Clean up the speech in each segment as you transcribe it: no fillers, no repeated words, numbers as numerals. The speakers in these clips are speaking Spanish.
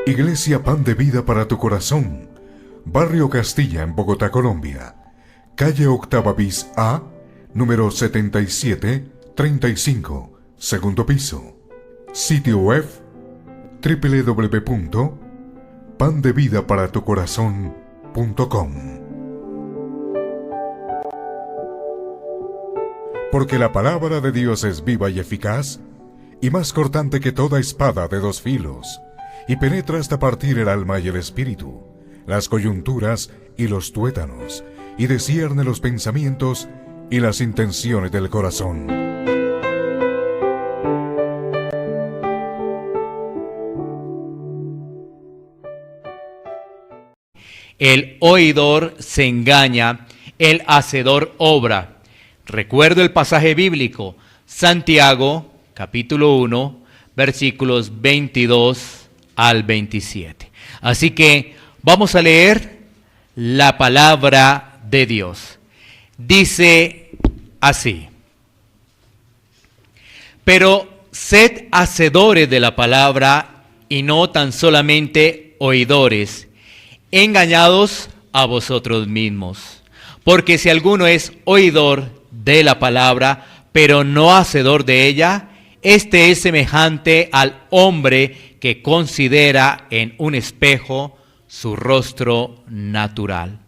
Iglesia Pan de Vida para tu Corazón, Barrio Castilla en Bogotá, Colombia. Calle Octava bis A, número 7735, segundo piso. Sitio web www.pandevidaparatucorazon.com. Porque la palabra de Dios es viva y eficaz, y más cortante que toda espada de dos filos, y penetra hasta partir el alma y el espíritu, las coyunturas y los tuétanos, y discierne los pensamientos y las intenciones del corazón. El oidor se engaña, el hacedor obra. Recuerdo el pasaje bíblico, Santiago, capítulo 1, versículos 22 al 27. Así que vamos a leer la palabra de Dios. Dice así: pero sed hacedores de la palabra y no tan solamente oidores, engañados a vosotros mismos. Porque si alguno es oidor de la palabra, pero no hacedor de ella, este es semejante al hombre que considera en un espejo su rostro natural.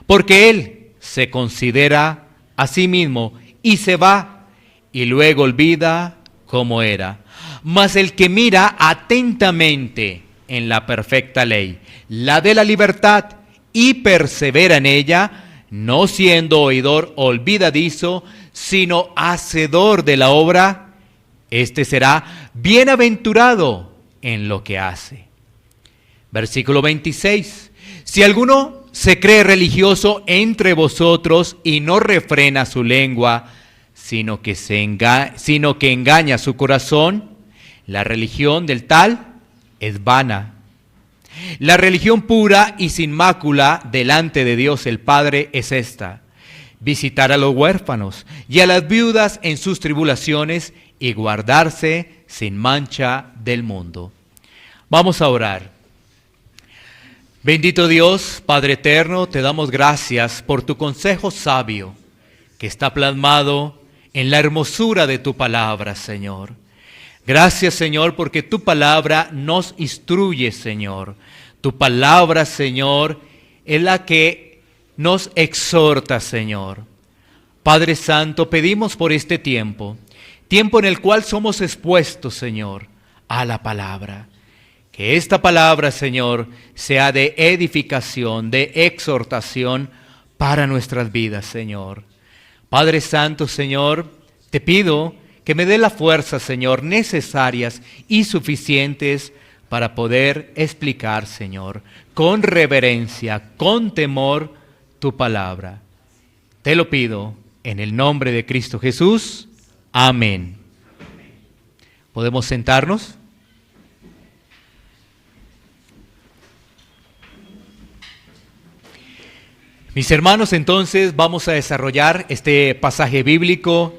Porque él se considera a sí mismo y se va, y luego olvida cómo era. Mas el que mira atentamente en la perfecta ley, la de la libertad, y persevera en ella, no siendo oidor olvidadizo, sino hacedor de la obra, este será bienaventurado en lo que hace. Versículo 26. Si alguno se cree religioso entre vosotros y no refrena su lengua, sino que engaña su corazón, la religión del tal es vana. La religión pura y sin mácula delante de Dios el Padre es esta: visitar a los huérfanos y a las viudas en sus tribulaciones y guardarse sin mancha del mundo. Vamos a orar. Bendito Dios, Padre eterno, te damos gracias por tu consejo sabio que está plasmado en la hermosura de tu palabra, Señor. Gracias, Señor, porque tu palabra nos instruye, Señor. Tu palabra, Señor, es la que nos exhorta, Señor. Padre Santo, pedimos por este tiempo en el cual somos expuestos, Señor, a la palabra. Que esta palabra, Señor, sea de edificación, de exhortación para nuestras vidas, Señor. Padre Santo, Señor, te pido que me dé la fuerza, Señor, necesarias y suficientes para poder explicar, Señor, con reverencia, con temor, tu palabra. Te lo pido en el nombre de Cristo Jesús. Amén. ¿Podemos sentarnos? Mis hermanos, entonces vamos a desarrollar este pasaje bíblico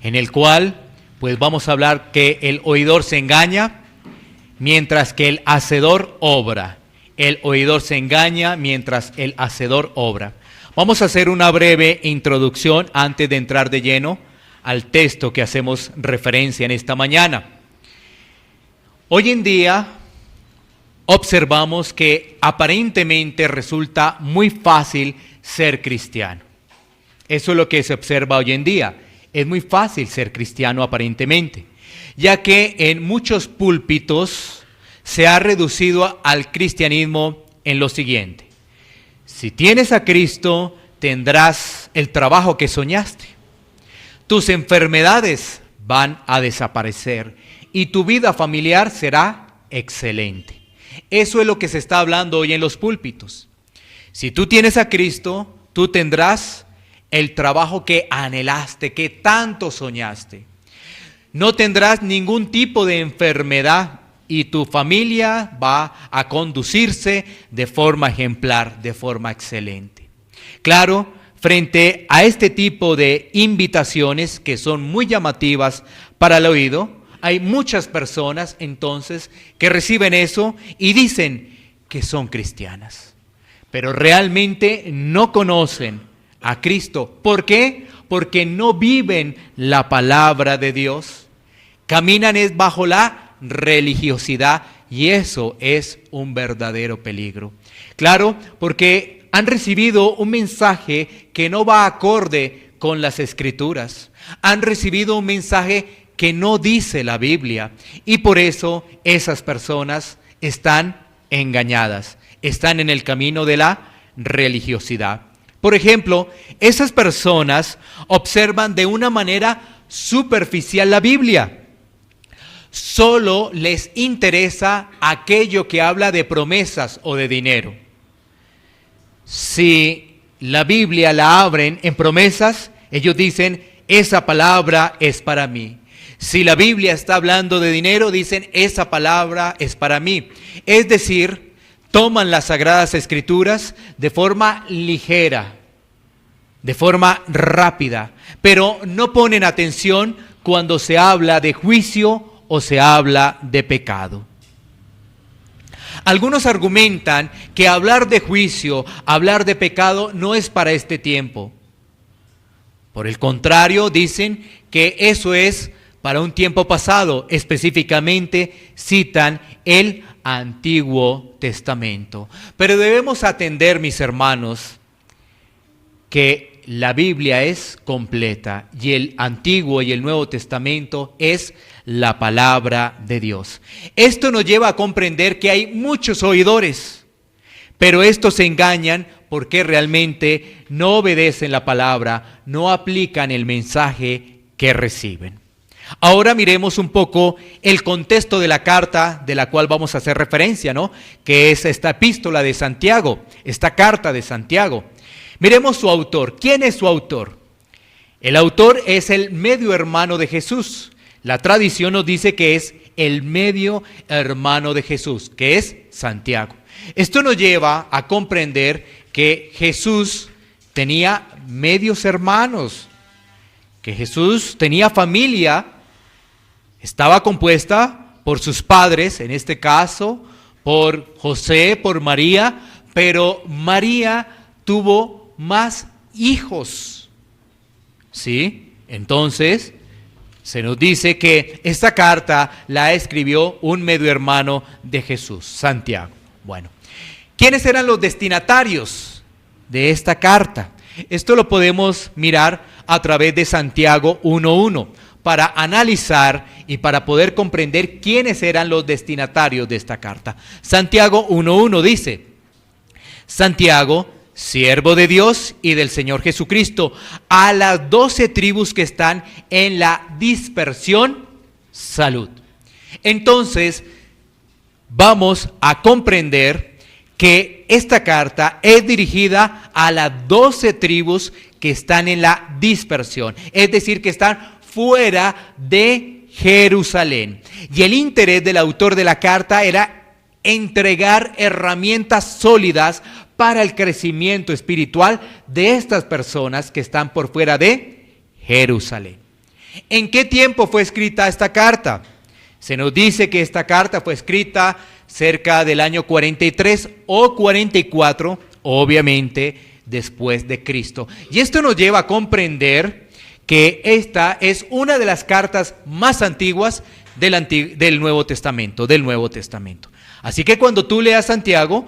en el cual pues vamos a hablar que el oidor se engaña mientras que el hacedor obra. El oidor se engaña mientras el hacedor obra. Vamos a hacer una breve introducción antes de entrar de lleno al texto que hacemos referencia en esta mañana. Hoy en día observamos que aparentemente resulta muy fácil ser cristiano. Eso es lo que se observa hoy en día. Es muy fácil ser cristiano aparentemente, ya que en muchos púlpitos se ha reducido al cristianismo en lo siguiente: si tienes a Cristo, tendrás el trabajo que soñaste. Tus enfermedades van a desaparecer y tu vida familiar será excelente. Eso es lo que se está hablando hoy en los púlpitos. Si tú tienes a Cristo, tú tendrás el trabajo que anhelaste, que tanto soñaste. No tendrás ningún tipo de enfermedad y tu familia va a conducirse de forma ejemplar, de forma excelente. Claro, frente a este tipo de invitaciones que son muy llamativas para el oído, hay muchas personas entonces que reciben eso y dicen que son cristianas, pero realmente no conocen a Cristo. ¿Por qué? Porque no viven la palabra de Dios. Caminan es bajo la religiosidad y eso es un verdadero peligro. Claro, porque han recibido un mensaje que no va acorde con las Escrituras. Han recibido un mensaje que no dice la Biblia y por eso esas personas están engañadas, están en el camino de la religiosidad. Por ejemplo, esas personas observan de una manera superficial la Biblia. Solo les interesa aquello que habla de promesas o de dinero. Si la Biblia la abren en promesas, ellos dicen, esa palabra es para mí. Si la Biblia está hablando de dinero, dicen, esa palabra es para mí. Es decir, toman las Sagradas Escrituras de forma ligera, de forma rápida, pero no ponen atención cuando se habla de juicio o se habla de pecado. Algunos argumentan que hablar de juicio, hablar de pecado no es para este tiempo. Por el contrario, dicen que eso es para un tiempo pasado. Específicamente citan el Antiguo Testamento. Pero debemos atender, mis hermanos, que la Biblia es completa y el Antiguo y el Nuevo Testamento es la palabra de Dios. Esto nos lleva a comprender que hay muchos oidores, pero estos se engañan porque realmente no obedecen la palabra, no aplican el mensaje que reciben. Ahora miremos un poco el contexto de la carta de la cual vamos a hacer referencia, ¿no? Que es esta epístola de Santiago, esta carta de Santiago. Miremos su autor. ¿Quién es su autor? El autor es el medio hermano de Jesús. La tradición nos dice que es el medio hermano de Jesús, que es Santiago. Esto nos lleva a comprender que Jesús tenía medios hermanos, que Jesús tenía familia, estaba compuesta por sus padres, en este caso, por José, por María, pero María tuvo más hijos, ¿sí? Entonces, se nos dice que esta carta la escribió un medio hermano de Jesús, Santiago. Bueno, ¿quiénes eran los destinatarios de esta carta? Esto lo podemos mirar a través de Santiago 1:1 para analizar y para poder comprender quiénes eran los destinatarios de esta carta. Santiago 1:1 dice, Santiago, siervo de Dios y del Señor Jesucristo, a las 12 tribus que están en la dispersión, salud. Entonces, vamos a comprender que esta carta es dirigida a las 12 tribus que están en la dispersión, es decir, que están fuera de Jerusalén. Y el interés del autor de la carta era entregar herramientas sólidas para el crecimiento espiritual de estas personas que están por fuera de Jerusalén. ¿En qué tiempo fue escrita esta carta? Se nos dice que esta carta fue escrita cerca del año 43 o 44, obviamente después de Cristo. Y esto nos lleva a comprender que esta es una de las cartas más antiguas del Nuevo Testamento, Así que cuando tú leas Santiago,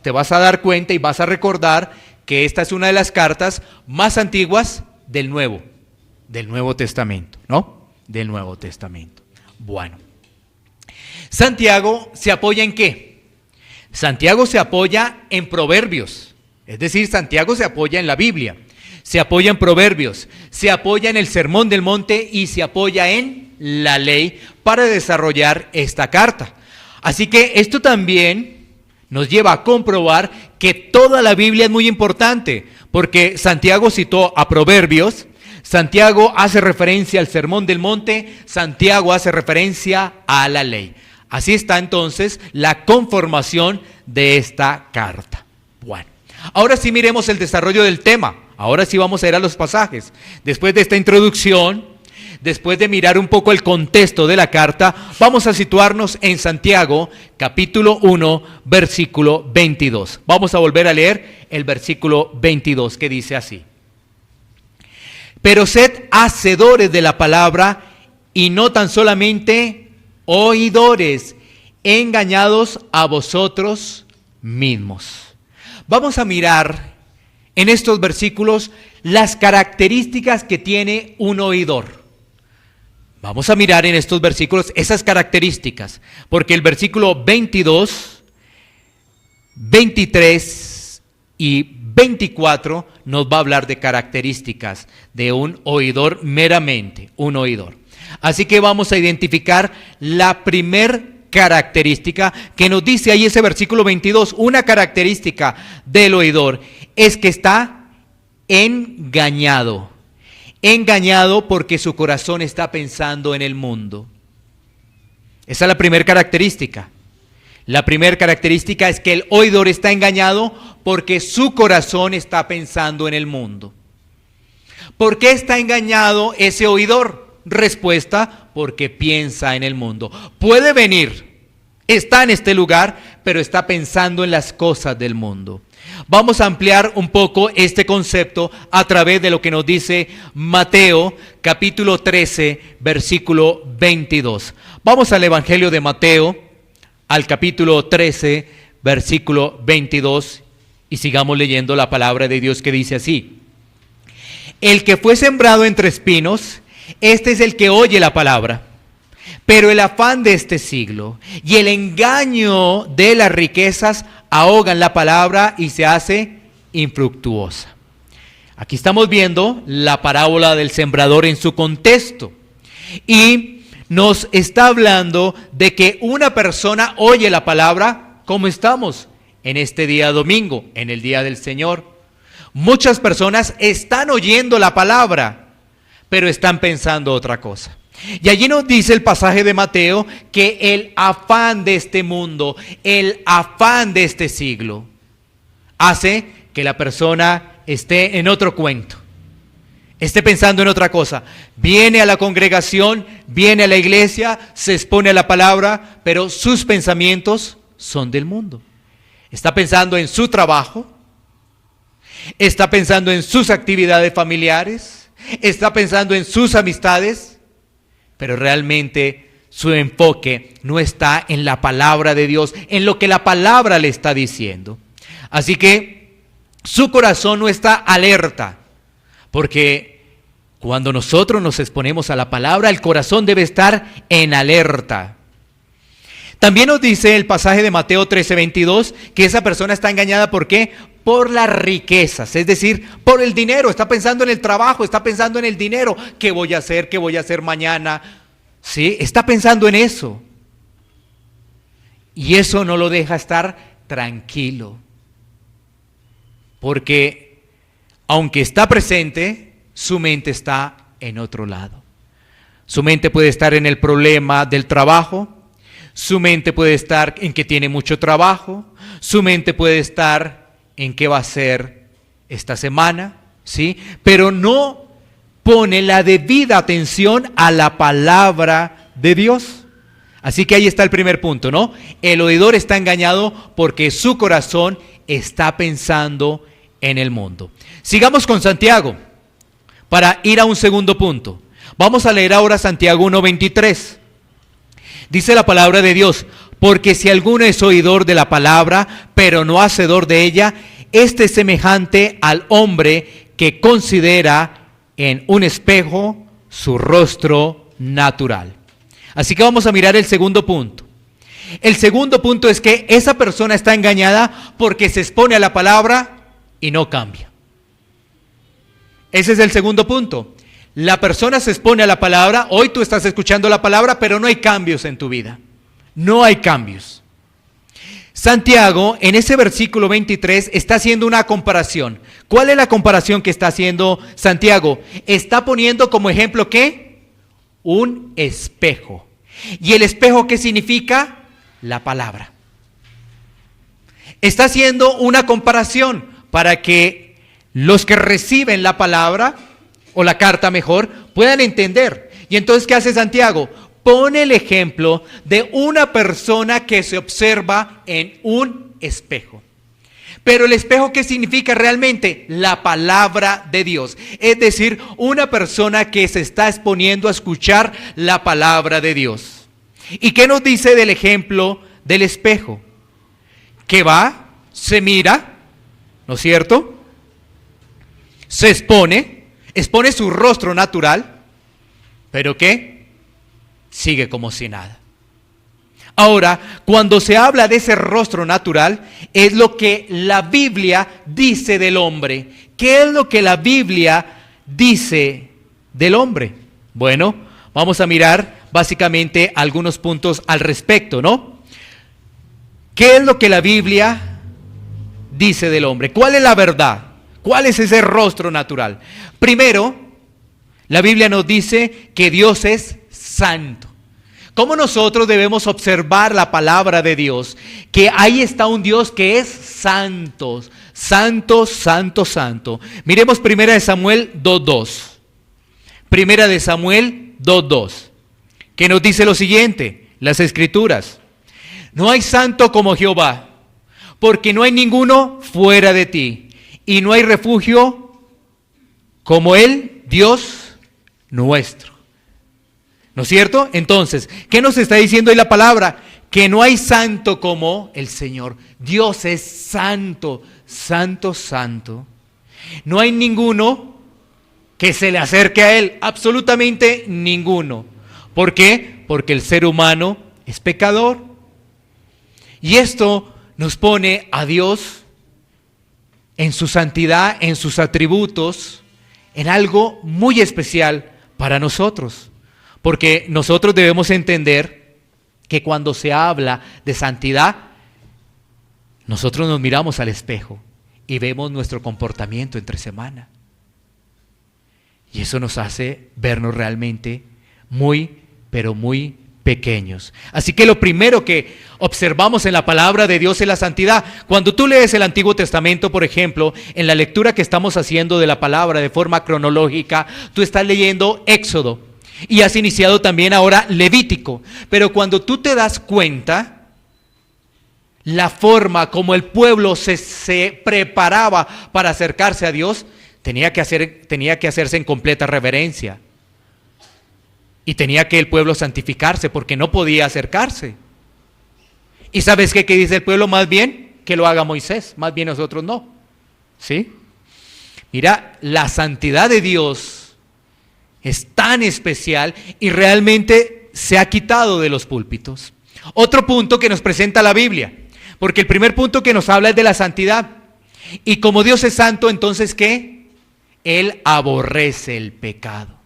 te vas a dar cuenta y vas a recordar que esta es una de las cartas más antiguas del Nuevo Testamento, ¿no? Del Nuevo Testamento. Bueno, Santiago se apoya ¿en qué? Santiago se apoya en Proverbios, es decir, Santiago se apoya en la Biblia, se apoya en Proverbios, se apoya en el Sermón del Monte y se apoya en la ley para desarrollar esta carta. Así que esto también nos lleva a comprobar que toda la Biblia es muy importante, porque Santiago citó a Proverbios, Santiago hace referencia al Sermón del Monte, Santiago hace referencia a la ley. Así está entonces la conformación de esta carta. Bueno, ahora sí miremos el desarrollo del tema, ahora sí vamos a ir a los pasajes. Después de esta introducción, después de mirar un poco el contexto de la carta, vamos a situarnos en Santiago, capítulo 1, versículo 22. Vamos a volver a leer el versículo 22, que dice así: Pero sed hacedores de la palabra y no tan solamente oidores, engañados a vosotros mismos. Vamos a mirar en estos versículos las características que tiene un oidor. Vamos a mirar en estos versículos esas características, porque el versículo 22, 23 y 24 nos va a hablar de características de un oidor meramente, un oidor. Así que vamos a identificar la primer característica que nos dice ahí ese versículo 22. Una característica del oidor es que está engañado. Engañado porque su corazón está pensando en el mundo. Esa es la primera característica. La primera característica es que el oidor está engañado porque su corazón está pensando en el mundo. ¿Por qué está engañado ese oidor? Respuesta: porque piensa en el mundo. Puede venir, está en este lugar, pero está pensando en las cosas del mundo. Vamos a ampliar un poco este concepto a través de lo que nos dice Mateo, capítulo 13, versículo 22. Vamos al Evangelio de Mateo, al capítulo 13, versículo 22, y sigamos leyendo la palabra de Dios, que dice así: El que fue sembrado entre espinos, este es el que oye la palabra, pero el afán de este siglo y el engaño de las riquezas ahogan la palabra y se hace infructuosa. Aquí estamos viendo la parábola del sembrador en su contexto, y nos está hablando de que una persona oye la palabra, como estamos en este día domingo, en el día del Señor. Muchas personas están oyendo la palabra, pero están pensando otra cosa. Y allí nos dice el pasaje de Mateo que el afán de este mundo, el afán de este siglo, hace que la persona esté en otro cuento, esté pensando en otra cosa. Viene a la congregación, viene a la iglesia, se expone a la palabra, pero sus pensamientos son del mundo. Está pensando en su trabajo, está pensando en sus actividades familiares, está pensando en sus amistades, pero realmente su enfoque no está en la palabra de Dios, en lo que la palabra le está diciendo. Así que su corazón no está alerta, porque cuando nosotros nos exponemos a la palabra, el corazón debe estar en alerta. También nos dice el pasaje de Mateo 13:22 que esa persona está engañada. ¿Por qué? Por las riquezas, es decir, por el dinero. Está pensando en el trabajo, está pensando en el dinero. ¿Qué voy a hacer? ¿Qué voy a hacer mañana? ¿Sí? Está pensando en eso. Y eso no lo deja estar tranquilo. Porque aunque está presente, su mente está en otro lado. Su mente puede estar en el problema del trabajo. Su mente puede estar en que tiene mucho trabajo. Su mente puede estar en qué va a hacer esta semana, ¿sí? Pero no pone la debida atención a la palabra de Dios. Así que ahí está el primer punto, ¿no? El oidor está engañado porque su corazón está pensando en el mundo. Sigamos con Santiago para ir a un segundo punto. Vamos a leer ahora Santiago 1:23. Dice la palabra de Dios: porque si alguno es oidor de la palabra, pero no hacedor de ella, este es semejante al hombre que considera en un espejo su rostro natural. Así que vamos a mirar el segundo punto. El segundo punto es que esa persona está engañada porque se expone a la palabra y no cambia. Ese es el segundo punto. La persona se expone a la palabra. Hoy tú estás escuchando la palabra, pero no hay cambios en tu vida. No hay cambios. Santiago, en ese versículo 23, está haciendo una comparación. ¿Cuál es la comparación que está haciendo Santiago? Está poniendo como ejemplo, ¿qué? Un espejo. ¿Y el espejo qué significa? La palabra. Está haciendo una comparación para que los que reciben la palabra, o la carta mejor, puedan entender. Y entonces, ¿qué hace Santiago? Pone el ejemplo de una persona que se observa en un espejo. Pero el espejo, ¿qué significa realmente? La palabra de Dios. Es decir, una persona que se está exponiendo a escuchar la palabra de Dios. ¿Y qué nos dice del ejemplo del espejo? Que va, se mira, ¿no es cierto? Se expone su rostro natural, pero ¿qué? Sigue como si nada. Ahora, cuando se habla de ese rostro natural, es lo que la Biblia dice del hombre. ¿Qué es lo que la Biblia dice del hombre? Bueno, vamos a mirar básicamente algunos puntos al respecto, ¿no? ¿Qué es lo que la Biblia dice del hombre? ¿Cuál es la verdad? ¿Cuál es ese rostro natural? Primero, la Biblia nos dice que Dios es santo. ¿Cómo nosotros debemos observar la palabra de Dios? Que ahí está un Dios que es santo, santo, santo, santo. Miremos 1 Samuel 2:2. 1 Samuel 2:2. Que nos dice lo siguiente, las Escrituras. No hay santo como Jehová, porque no hay ninguno fuera de ti, y no hay refugio como Él, Dios nuestro. ¿No es cierto? Entonces, ¿qué nos está diciendo ahí la palabra? Que no hay santo como el Señor. Dios es santo, santo, santo. No hay ninguno que se le acerque a Él, absolutamente ninguno. ¿Por qué? Porque el ser humano es pecador. Y esto nos pone a Dios en su santidad, en sus atributos, en algo muy especial para nosotros. Porque nosotros debemos entender que cuando se habla de santidad, nosotros nos miramos al espejo y vemos nuestro comportamiento entre semana. Y eso nos hace vernos realmente muy, pero muy pequeños. Así que lo primero que observamos en la palabra de Dios es la santidad. Cuando tú lees el Antiguo Testamento, por ejemplo, en la lectura que estamos haciendo de la palabra de forma cronológica, tú estás leyendo Éxodo. Y has iniciado también ahora Levítico. Pero cuando tú te das cuenta, la forma como el pueblo se preparaba para acercarse a Dios, tenía que hacerse en completa reverencia. Y tenía que el pueblo santificarse porque no podía acercarse. ¿Y sabes qué dice el pueblo? Más bien que lo haga Moisés, más bien nosotros no. ¿Sí? Mira, la santidad de Dios es tan especial y realmente se ha quitado de los púlpitos. Otro punto que nos presenta la Biblia, porque el primer punto que nos habla es de la santidad. Y como Dios es santo, entonces ¿qué? Él aborrece el pecado.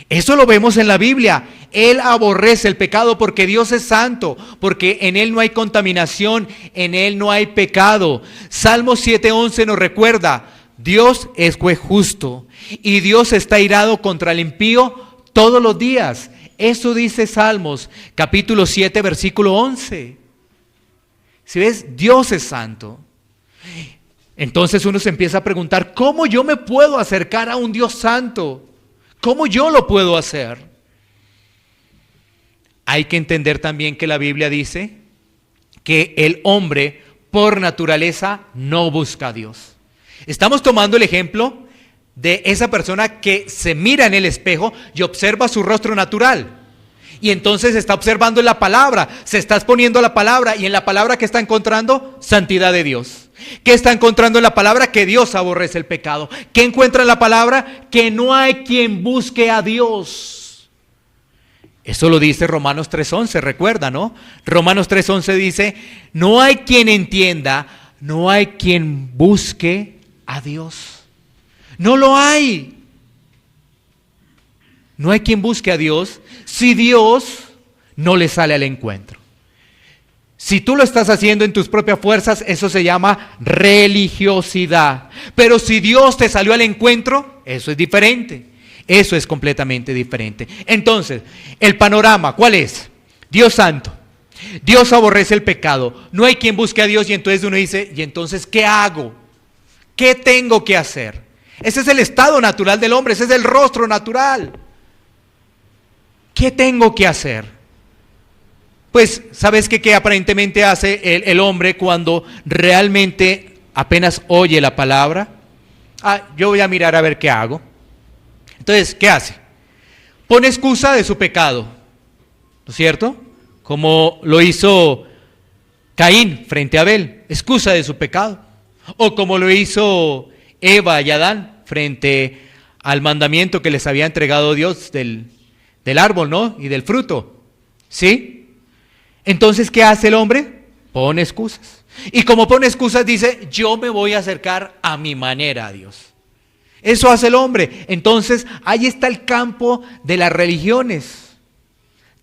Eso lo vemos en la Biblia. Él aborrece el pecado porque Dios es santo, porque en Él no hay contaminación, en Él no hay pecado. Salmo 7:11 nos recuerda, Dios es juez justo y Dios está irado contra el impío todos los días. Eso dice Salmos, capítulo 7, versículo 11. Si ves, Dios es santo. Entonces uno se empieza a preguntar, ¿cómo yo me puedo acercar a un Dios santo? ¿Cómo yo lo puedo hacer? Hay que entender también que la Biblia dice que el hombre por naturaleza no busca a Dios. Estamos tomando el ejemplo de esa persona que se mira en el espejo y observa su rostro natural. Y entonces está observando la palabra, se está exponiendo a la palabra, y en la palabra ¿qué está encontrando? Santidad de Dios. ¿Qué está encontrando en la palabra? Que Dios aborrece el pecado. ¿Qué encuentra en la palabra? Que no hay quien busque a Dios. Eso lo dice Romanos 3:11, recuerda, ¿no? Romanos 3:11 dice, no hay quien entienda, no hay quien busque a Dios. No lo hay. No hay quien busque a Dios si Dios no le sale al encuentro. Si tú lo estás haciendo en tus propias fuerzas, eso se llama religiosidad. Pero si Dios te salió al encuentro, eso es diferente. Eso es completamente diferente. Entonces, el panorama, ¿cuál es? Dios santo. Dios aborrece el pecado. No hay quien busque a Dios, y entonces uno dice, ¿y entonces qué hago? ¿Qué tengo que hacer? Ese es el estado natural del hombre, ese es el rostro natural. ¿qué tengo que hacer? Pues, ¿sabes qué aparentemente hace el hombre cuando realmente apenas oye la palabra? Yo voy a mirar a ver qué hago. Entonces, ¿qué hace? Pone excusa de su pecado, ¿no es cierto? Como lo hizo Caín frente a Abel, excusa de su pecado. O como lo hizo Eva y Adán frente al mandamiento que les había entregado Dios del árbol, ¿no? Y del fruto, ¿sí? Entonces, ¿qué hace el hombre? Pone excusas. Y como pone excusas, dice, yo me voy a acercar a mi manera a Dios. Eso hace el hombre. Entonces, ahí está el campo de las religiones.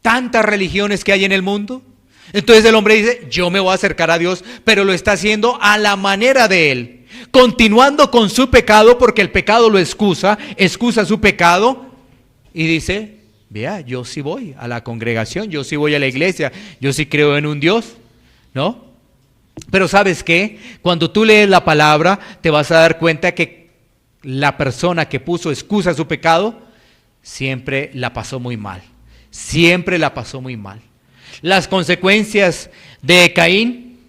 Tantas religiones que hay en el mundo. Entonces el hombre dice, yo me voy a acercar a Dios, pero lo está haciendo a la manera de él, continuando con su pecado, porque el pecado lo excusa su pecado, y dice, vea, yo sí voy a la congregación, yo sí voy a la iglesia, yo sí creo en un Dios, ¿no? Pero ¿sabes qué? Cuando tú lees la palabra, te vas a dar cuenta que la persona que puso excusa a su pecado, siempre la pasó muy mal, siempre la pasó muy mal. Las consecuencias de Caín,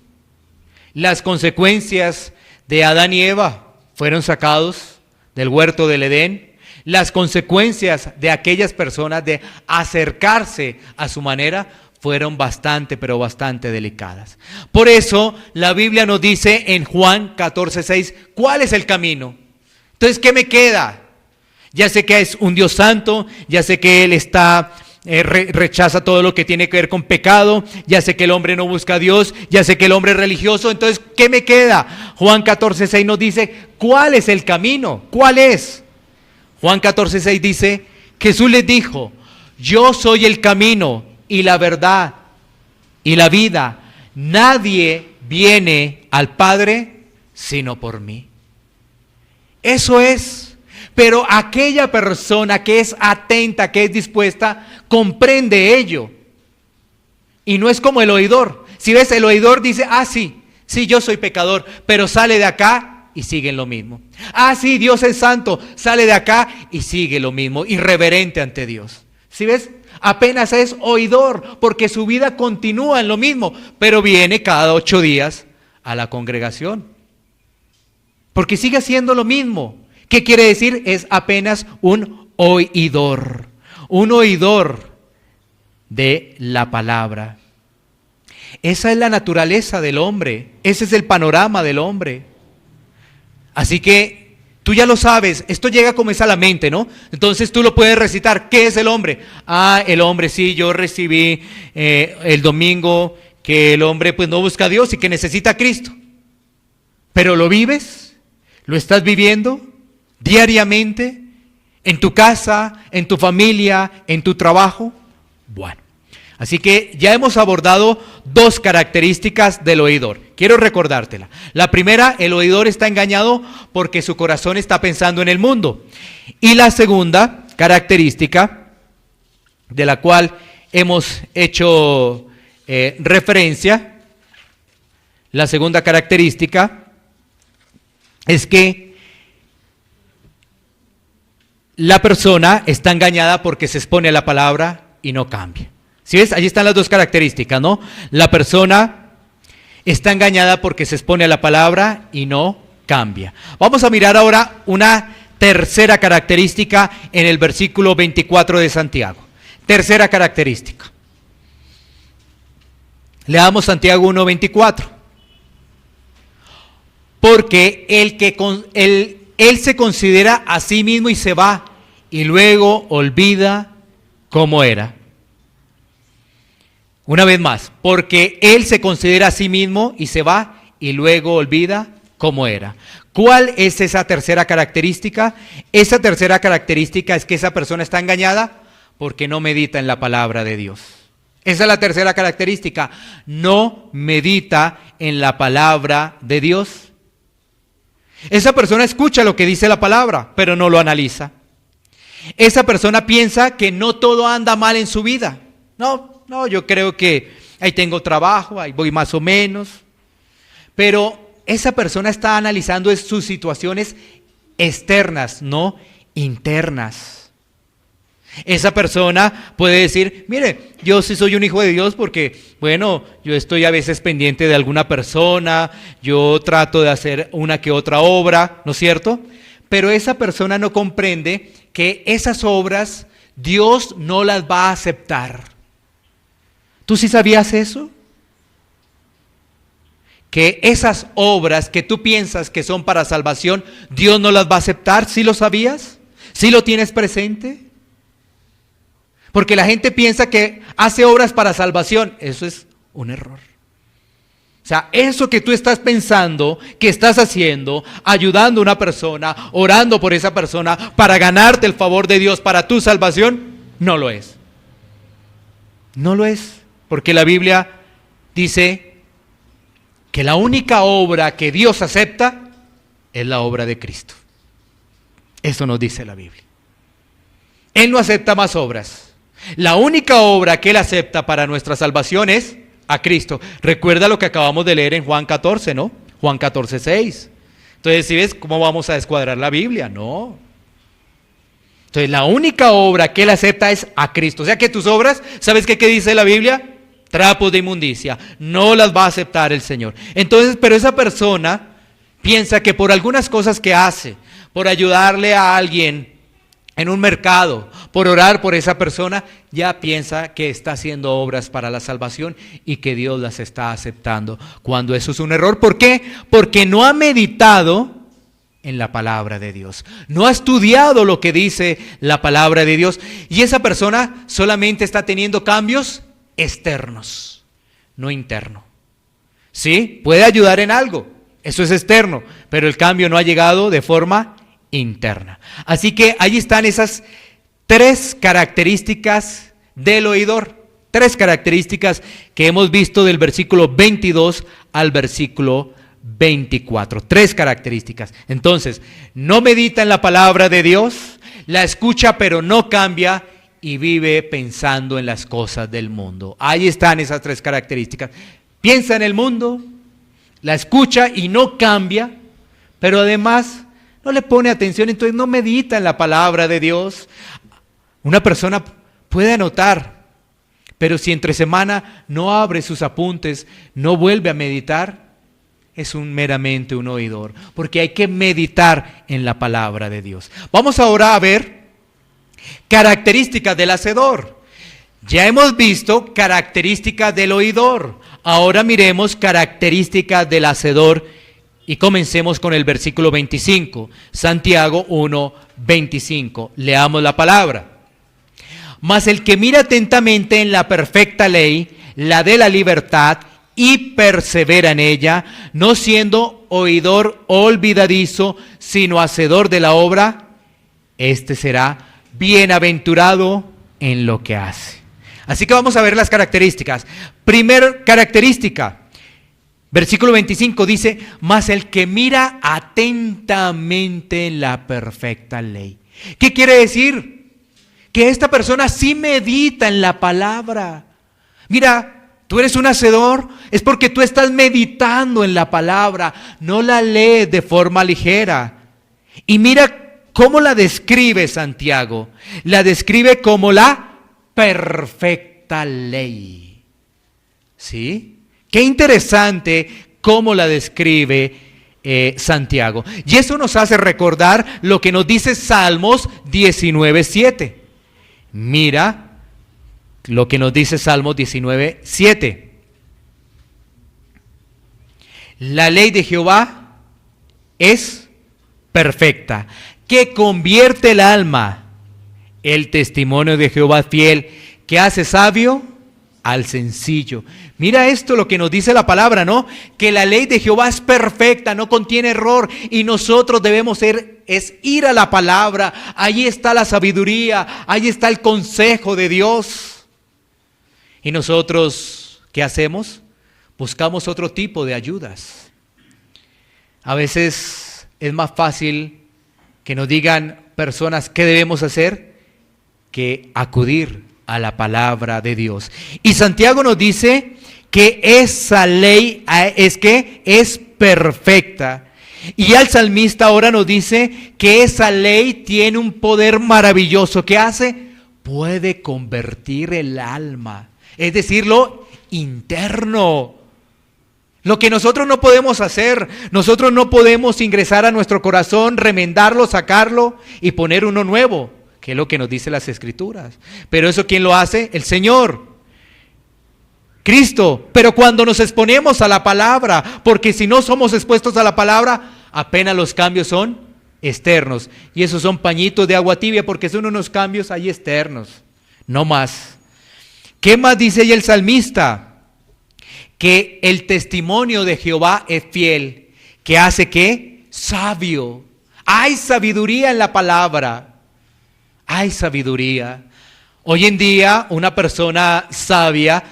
las consecuencias de Adán y Eva fueron sacados del huerto del Edén. Las consecuencias de aquellas personas de acercarse a su manera fueron bastante, pero bastante delicadas. Por eso la Biblia nos dice en Juan 14:6, ¿cuál es el camino? Entonces, ¿qué me queda? Ya sé que es un Dios santo, ya sé que Él rechaza todo lo que tiene que ver con pecado, ya sé que el hombre no busca a Dios, ya sé que el hombre es religioso, entonces, ¿qué me queda? Juan 14:6 nos dice, ¿cuál es el camino? ¿Cuál es? Juan 14:6 dice, Jesús les dijo, yo soy el camino y la verdad y la vida, nadie viene al Padre sino por mí. Eso es. Pero aquella persona que es atenta, que es dispuesta, comprende ello. Y no es como el oidor. Si ves, el oidor dice, sí, yo soy pecador, pero sale de acá y sigue en lo mismo. Sí, Dios es santo, sale de acá y sigue lo mismo, irreverente ante Dios. Si ves, apenas es oidor, porque su vida continúa en lo mismo, pero viene cada 8 días a la congregación, porque sigue haciendo lo mismo. ¿Qué quiere decir? Es apenas un oidor de la palabra. Esa es la naturaleza del hombre, ese es el panorama del hombre. Así que tú ya lo sabes, esto llega como es a la mente, ¿no? Entonces tú lo puedes recitar. ¿Qué es el hombre? El hombre, sí, yo recibí el domingo que el hombre pues no busca a Dios y que necesita a Cristo. ¿Pero lo vives? ¿Lo estás viviendo diariamente? ¿En tu casa, en tu familia, en tu trabajo? Bueno, así que ya hemos abordado 2 características del oidor. Quiero recordártela. La primera, el oidor está engañado porque su corazón está pensando en el mundo. Y la segunda característica, de la cual hemos hecho referencia, la segunda característica es que la persona está engañada porque se expone a la palabra y no cambia. ¿Sí ves? Allí están las 2 características, ¿no? La persona está engañada porque se expone a la palabra y no cambia. Vamos a mirar ahora una tercera característica en el versículo 24 de Santiago. Tercera característica. Leamos Santiago 1:24. Porque él se considera a sí mismo y se va, y luego olvida cómo era. Una vez más, porque él se considera a sí mismo y se va, y luego olvida cómo era. ¿Cuál es esa tercera característica? Esa tercera característica es que esa persona está engañada porque no medita en la palabra de Dios. Esa es la tercera característica. No medita en la palabra de Dios. Esa persona escucha lo que dice la palabra, pero no lo analiza. Esa persona piensa que no todo anda mal en su vida. No, yo creo que ahí tengo trabajo, ahí voy más o menos. Pero esa persona está analizando sus situaciones externas, no internas. Esa persona puede decir, mire, yo sí soy un hijo de Dios porque, bueno, yo estoy a veces pendiente de alguna persona, yo trato de hacer una que otra obra, ¿no es cierto? Pero esa persona no comprende que esas obras Dios no las va a aceptar. ¿Tú sí sabías eso? Que esas obras que tú piensas que son para salvación, Dios no las va a aceptar. ¿Sí lo sabías? ¿Sí lo tienes presente? Porque la gente piensa que hace obras para salvación. Eso es un error. O sea, eso que tú estás pensando, que estás haciendo, ayudando a una persona, orando por esa persona, para ganarte el favor de Dios para tu salvación, no lo es. No lo es. Porque la Biblia dice que la única obra que Dios acepta es la obra de Cristo. Eso nos dice la Biblia. Él no acepta más obras. La única obra que Él acepta para nuestra salvación es a Cristo. Recuerda lo que acabamos de leer en Juan 14, ¿no? Juan 14, 6. Entonces, ¿sí ves cómo vamos a descuadrar la Biblia? No. Entonces, la única obra que Él acepta es a Cristo. O sea que tus obras, ¿sabes qué dice la Biblia? Trapos de inmundicia. No las va a aceptar el Señor. Entonces, pero esa persona piensa que por algunas cosas que hace, por ayudarle a alguien en un mercado, por orar por esa persona, ya piensa que está haciendo obras para la salvación y que Dios las está aceptando, cuando eso es un error. ¿Por qué? Porque no ha meditado en la palabra de Dios, no ha estudiado lo que dice la palabra de Dios, y esa persona solamente está teniendo cambios externos, no interno. Sí, puede ayudar en algo, eso es externo, pero el cambio no ha llegado de forma interna. Así que ahí están esas 3 características del oidor, 3 características que hemos visto del versículo 22 al versículo 24, 3 características. Entonces, no medita en la palabra de Dios, la escucha pero no cambia y vive pensando en las cosas del mundo. Ahí están esas 3 características. Piensa en el mundo, la escucha y no cambia, pero además no le pone atención, entonces no medita en la palabra de Dios. Una persona puede anotar, pero si entre semana no abre sus apuntes, no vuelve a meditar, es meramente un oidor, porque hay que meditar en la palabra de Dios. Vamos ahora a ver características del hacedor. Ya hemos visto características del oidor, ahora miremos características del hacedor. Y comencemos con el versículo 25, Santiago 1, 25. Leamos la palabra. Mas el que mira atentamente en la perfecta ley, la de la libertad, y persevera en ella, no siendo oidor olvidadizo, sino hacedor de la obra, este será bienaventurado en lo que hace. Así que vamos a ver las características. Primera característica. Versículo 25 dice, mas el que mira atentamente en la perfecta ley. ¿Qué quiere decir? Que esta persona sí medita en la palabra. Mira, tú eres un hacedor, es porque tú estás meditando en la palabra, no la lees de forma ligera. Y mira cómo la describe Santiago. La describe como la perfecta ley. ¿Sí? Qué interesante cómo la describe Santiago. Y eso nos hace recordar lo que nos dice Salmos 19:7. Mira lo que nos dice Salmos 19:7. La ley de Jehová es perfecta, que convierte el alma. El testimonio de Jehová es fiel, que hace sabio al sencillo. Mira esto lo que nos dice la palabra, ¿no? Que la ley de Jehová es perfecta, no contiene error, y nosotros debemos ir a la palabra. Ahí está la sabiduría, ahí está el consejo de Dios. Y nosotros, ¿qué hacemos? Buscamos otro tipo de ayudas. A veces es más fácil que nos digan personas qué debemos hacer que acudir a la palabra de Dios. Y Santiago nos dice que esa ley es perfecta. Y el salmista ahora nos dice que esa ley tiene un poder maravilloso. ¿Qué hace? puede convertir el alma, es decir, lo interno. Lo que nosotros no podemos hacer, nosotros no podemos ingresar a nuestro corazón, remendarlo, sacarlo y poner uno nuevo, que es lo que nos dice las Escrituras. Pero eso, ¿quién lo hace? El Señor, Cristo. Pero cuando nos exponemos a la palabra, porque si no somos expuestos a la palabra, apenas los cambios son externos. Y esos son pañitos de agua tibia, porque son unos cambios ahí externos, no más. ¿Qué más dice ahí el salmista? Que el testimonio de Jehová es fiel, que hace ¿qué? Sabio. Hay sabiduría en la palabra. Hay sabiduría. Hoy en día, una persona sabia,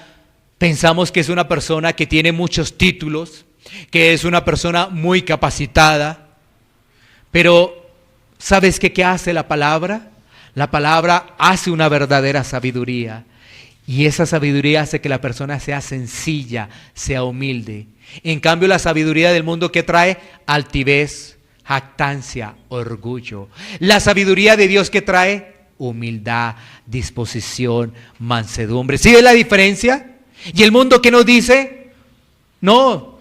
pensamos que es una persona que tiene muchos títulos, que es una persona muy capacitada. Pero, ¿sabes qué hace la palabra? La palabra hace una verdadera sabiduría. Y esa sabiduría hace que la persona sea sencilla, sea humilde. En cambio, la sabiduría del mundo, ¿qué trae? Altivez, jactancia, orgullo. La sabiduría de Dios, ¿qué trae? Humildad, disposición, mansedumbre. ¿Sí ves la diferencia? Y el mundo, ¿qué nos dice? No,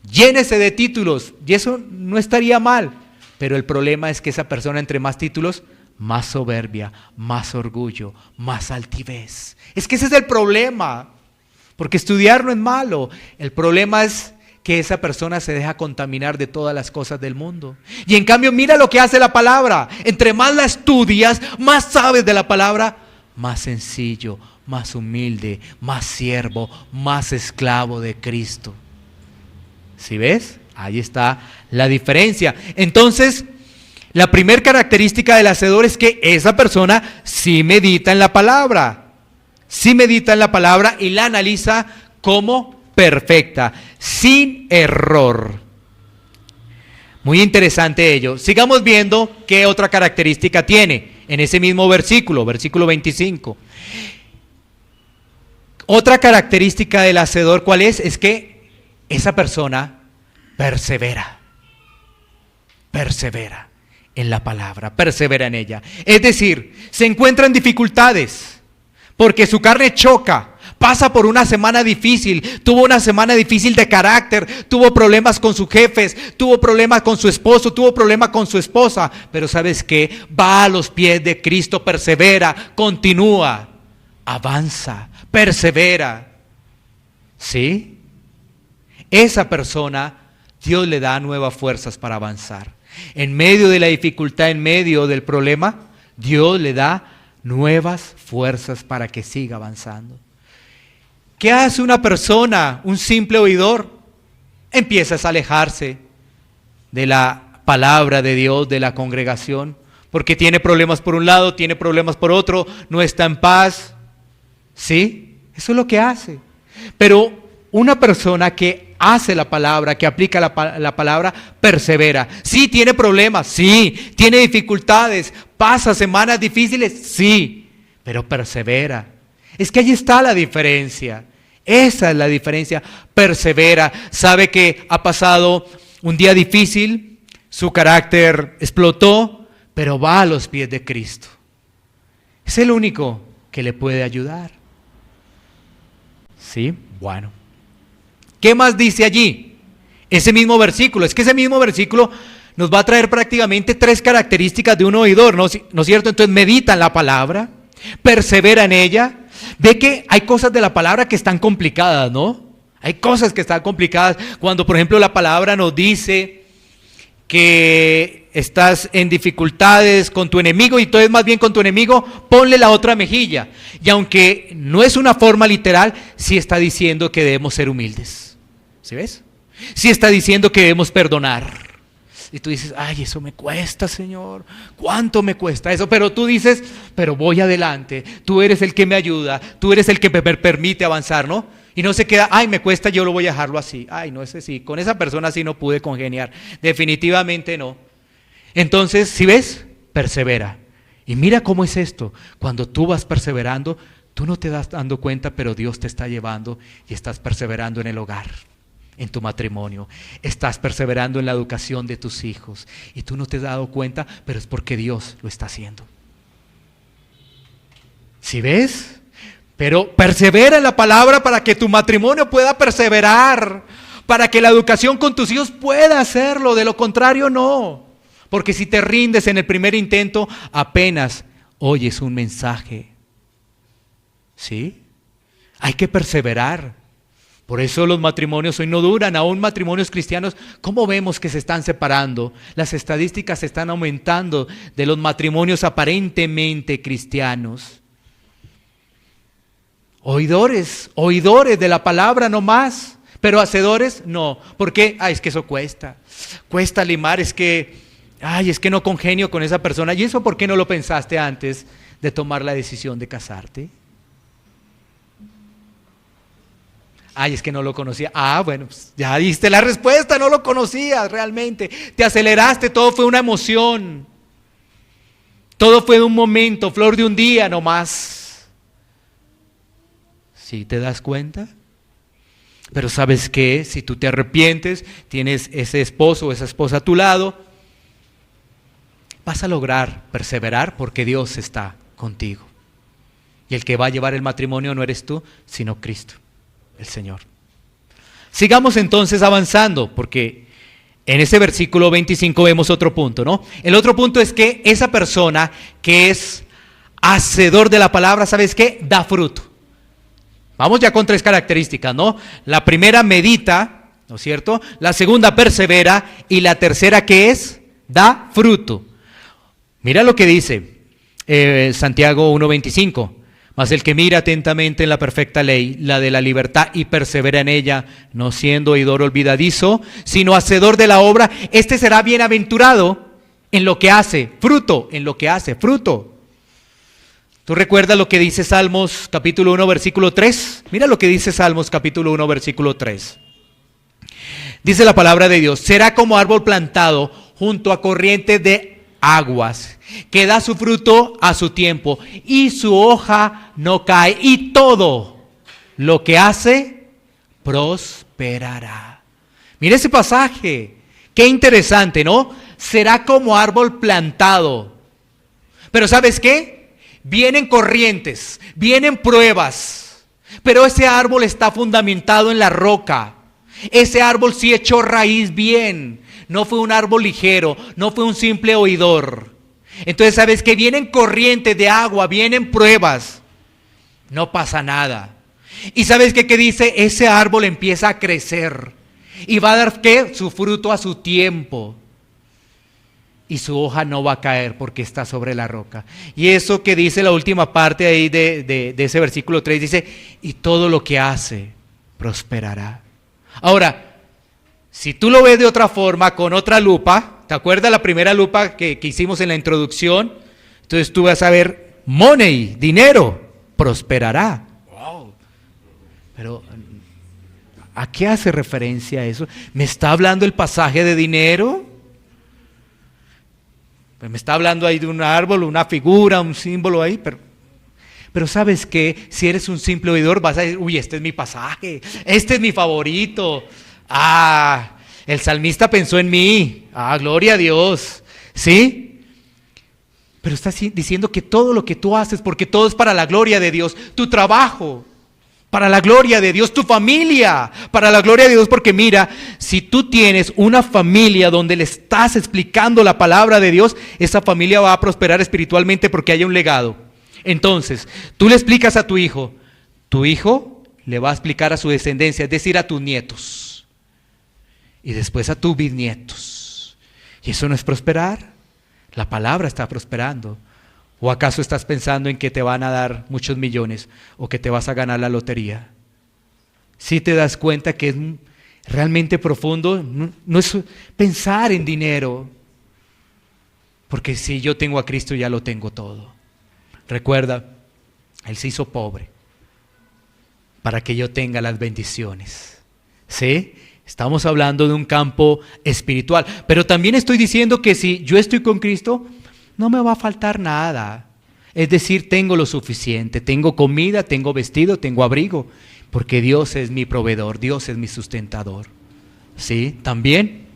llénese de títulos. Y eso no estaría mal. Pero el problema es que esa persona, entre más títulos, más soberbia, más orgullo, más altivez. Es que ese es el problema, porque estudiar no es malo. El problema es que esa persona se deja contaminar de todas las cosas del mundo. Y en cambio, mira lo que hace la palabra. Entre más la estudias, más sabes de la palabra, más sencillo, más humilde, más siervo, más esclavo de Cristo. ¿Sí ves? Ahí está la diferencia. Entonces, la primera característica del hacedor es que esa persona sí medita en la palabra. Sí medita en la palabra y la analiza como perfecta, sin error. Muy interesante ello. Sigamos viendo qué otra característica tiene en ese mismo versículo, versículo 25. Otra característica del hacedor, ¿cuál es? Es que esa persona persevera. Persevera en la palabra, persevera en ella. Es decir, se encuentra en dificultades, porque su carne choca, pasa por una semana difícil, tuvo una semana difícil de carácter, tuvo problemas con sus jefes, tuvo problemas con su esposo, tuvo problemas con su esposa, pero ¿sabes qué? Va a los pies de Cristo, persevera, continúa, avanza, persevera. ¿Sí? Esa persona, Dios le da nuevas fuerzas para avanzar. En medio de la dificultad, en medio del problema, Dios le da nuevas fuerzas para que siga avanzando. ¿Qué hace una persona, un simple oidor? Empiezas a alejarse de la palabra de Dios, de la congregación, porque tiene problemas por un lado, tiene problemas por otro, no está en paz. ¿Sí? Eso es lo que hace. Pero una persona que hace la palabra, que aplica la palabra, persevera. Sí, tiene problemas, sí, tiene dificultades, pasa semanas difíciles, sí, pero persevera. Es que ahí está la diferencia. Esa es la diferencia. Persevera, sabe que ha pasado un día difícil, su carácter explotó, pero va a los pies de Cristo. Es el único que le puede ayudar. ¿Sí? Bueno. ¿Qué más dice allí? Ese mismo versículo. Es que ese mismo versículo nos va a traer prácticamente 3 características de un oidor, ¿no es cierto? Entonces medita en la palabra, persevera en ella. Ve que hay cosas de la palabra que están complicadas, ¿no? Hay cosas que están complicadas. Cuando, por ejemplo, la palabra nos dice que estás en dificultades con tu enemigo, y entonces más bien con tu enemigo, ponle la otra mejilla. Y aunque no es una forma literal, sí está diciendo que debemos ser humildes. ¿Sí ves? Sí está diciendo que debemos perdonar. Y tú dices, ay, eso me cuesta, Señor. ¿Cuánto me cuesta eso? Pero tú dices, pero voy adelante. Tú eres el que me ayuda. Tú eres el que me permite avanzar, ¿no? Y no se queda, ay, me cuesta, yo lo voy a dejarlo así. Ay, no, ese sí. Con esa persona sí no pude congeniar. Definitivamente no. Entonces, ¿sí ves? Persevera. Y mira cómo es esto. Cuando tú vas perseverando, tú no te das dando cuenta, pero Dios te está llevando y estás perseverando en el hogar, en tu matrimonio. Estás perseverando en la educación de tus hijos. Y tú no te has dado cuenta, pero es porque Dios lo está haciendo. ¿Sí ves? Pero persevera en la palabra para que tu matrimonio pueda perseverar, para que la educación con tus hijos pueda hacerlo, de lo contrario no. Porque si te rindes en el primer intento, apenas oyes un mensaje. ¿Sí? Hay que perseverar. Por eso los matrimonios hoy no duran, aún matrimonios cristianos, ¿cómo vemos que se están separando? Las estadísticas están aumentando de los matrimonios aparentemente cristianos. Oidores de la palabra no más, pero hacedores no. ¿Por qué? Es que eso cuesta limar, es que no congenio con esa persona. ¿Y eso por qué no lo pensaste antes de tomar la decisión de casarte? Es que no lo conocía. Bueno, pues ya diste la respuesta, no lo conocías realmente. Te aceleraste, todo fue una emoción. Todo fue un momento, flor de un día nomás. ¿Sí te das cuenta? Pero ¿sabes qué? Si tú te arrepientes, tienes ese esposo o esa esposa a tu lado, vas a lograr perseverar porque Dios está contigo. Y el que va a llevar el matrimonio no eres tú, sino Cristo, el Señor. Sigamos entonces avanzando, porque en ese versículo 25 vemos otro punto, ¿no? El otro punto es que esa persona que es hacedor de la palabra, ¿sabes qué? Da fruto. Vamos ya con 3 características, ¿no? La primera, medita, ¿no es cierto? La segunda, persevera, y la tercera, ¿qué es? Da fruto. Mira lo que dice Santiago 1:25. Mas el que mira atentamente en la perfecta ley, la de la libertad, y persevera en ella, no siendo oidor olvidadizo, sino hacedor de la obra, este será bienaventurado en lo que hace, fruto, en lo que hace, fruto. ¿Tú recuerdas lo que dice Salmos capítulo 1, versículo 3? Mira lo que dice Salmos capítulo 1, versículo 3. Dice la palabra de Dios: será como árbol plantado junto a corriente de aguas, que da su fruto a su tiempo, y su hoja no cae, y todo lo que hace prosperará. Mira ese pasaje, qué interesante, ¿no? Será como árbol plantado. Pero ¿sabes qué? Vienen corrientes, vienen pruebas, pero ese árbol está fundamentado en la roca. Ese árbol sí echó raíz bien. No fue un árbol ligero, no fue un simple oidor. Entonces, ¿sabes qué? Vienen corrientes de agua, vienen pruebas. No pasa nada. ¿Y sabes qué dice? Ese árbol empieza a crecer. Y va a dar, ¿qué? Su fruto a su tiempo. Y su hoja no va a caer porque está sobre la roca. Y eso que dice la última parte ahí de ese versículo 3, dice: y todo lo que hace prosperará. Ahora, si tú lo ves de otra forma, con otra lupa, ¿te acuerdas la primera lupa que hicimos en la introducción? Entonces tú vas a ver money, dinero, prosperará. Wow. Pero ¿a qué hace referencia eso? ¿Me está hablando el pasaje de dinero? Me está hablando ahí de un árbol, una figura, un símbolo ahí, pero ¿sabes qué? Si eres un simple oidor vas a decir: uy, este es mi pasaje, este es mi favorito. El salmista pensó en mí. Gloria a Dios. ¿Sí? Pero está diciendo que todo lo que tú haces, porque todo es para la gloria de Dios, tu trabajo, para la gloria de Dios, tu familia, para la gloria de Dios, porque mira, si tú tienes una familia donde le estás explicando la palabra de Dios, esa familia va a prosperar espiritualmente porque haya un legado. Entonces, tú le explicas a tu hijo le va a explicar a su descendencia, es decir, a tus nietos, y después a tus bisnietos. ¿Y eso no es prosperar? La palabra está prosperando. ¿O acaso estás pensando en que te van a dar muchos millones o que te vas a ganar la lotería? Si te das cuenta que es realmente profundo, no es pensar en dinero, porque si yo tengo a Cristo ya lo tengo todo. Recuerda, Él se hizo pobre para que yo tenga las bendiciones. ¿Sí? Estamos hablando de un campo espiritual, pero también estoy diciendo que si yo estoy con Cristo, no me va a faltar nada. Es decir, tengo lo suficiente, tengo comida, tengo vestido, tengo abrigo, porque Dios es mi proveedor, Dios es mi sustentador. ¿Sí? ¿También?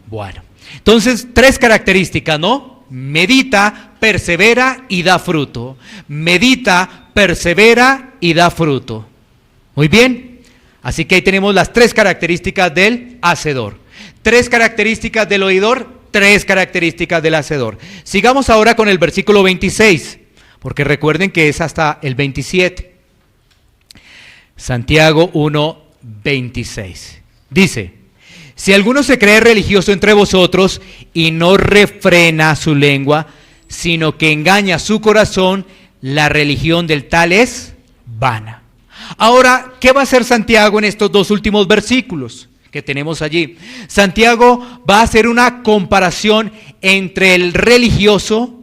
Bueno, entonces 3 características, ¿no? Medita, persevera y da fruto. Medita, persevera y da fruto. Muy bien. Así que ahí tenemos las 3 características del hacedor. 3 características del oidor, 3 características del hacedor. Sigamos ahora con el versículo 26, porque recuerden que es hasta el 27. Santiago 1, 26. Dice: si alguno se cree religioso entre vosotros y no refrena su lengua, sino que engaña su corazón, la religión del tal es vana. Ahora, ¿qué va a hacer Santiago en estos 2 últimos versículos que tenemos allí? Santiago va a hacer una comparación entre el religioso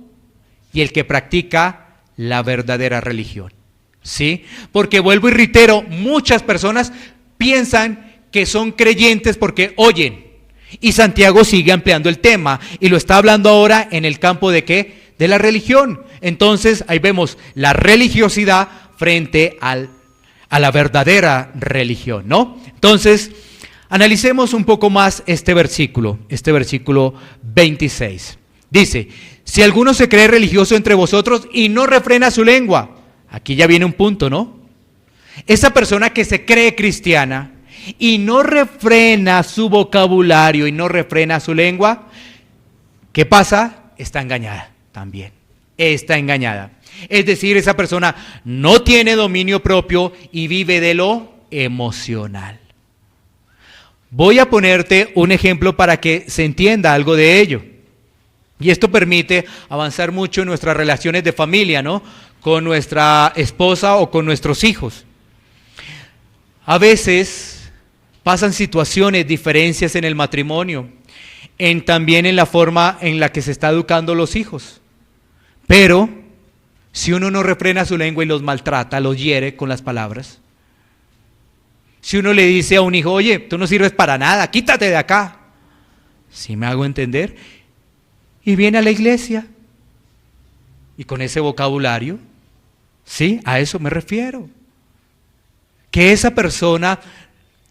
y el que practica la verdadera religión. ¿Sí? Porque vuelvo y reitero, muchas personas piensan que son creyentes porque oyen. Y Santiago sigue ampliando el tema y lo está hablando ahora en el campo de ¿qué? De la religión. Entonces ahí vemos la religiosidad frente a la verdadera religión, ¿no? Entonces, analicemos un poco más este versículo 26. Dice: si alguno se cree religioso entre vosotros y no refrena su lengua. Aquí ya viene un punto, ¿no? Esa persona que se cree cristiana y no refrena su vocabulario y no refrena su lengua, ¿qué pasa? Está engañada también. Está engañada. Es decir, esa persona no tiene dominio propio y vive de lo emocional. Voy a ponerte un ejemplo para que se entienda algo de ello. Y esto permite avanzar mucho en nuestras relaciones de familia, ¿no? Con nuestra esposa o con nuestros hijos. A veces pasan situaciones, diferencias en el matrimonio, también en la forma en la que se está educando los hijos. Pero si uno no refrena su lengua y los maltrata, los hiere con las palabras. Si uno le dice a un hijo: oye, tú no sirves para nada, quítate de acá. ¿Sí me hago entender? Y viene a la iglesia y con ese vocabulario, sí, a eso me refiero. Que esa persona,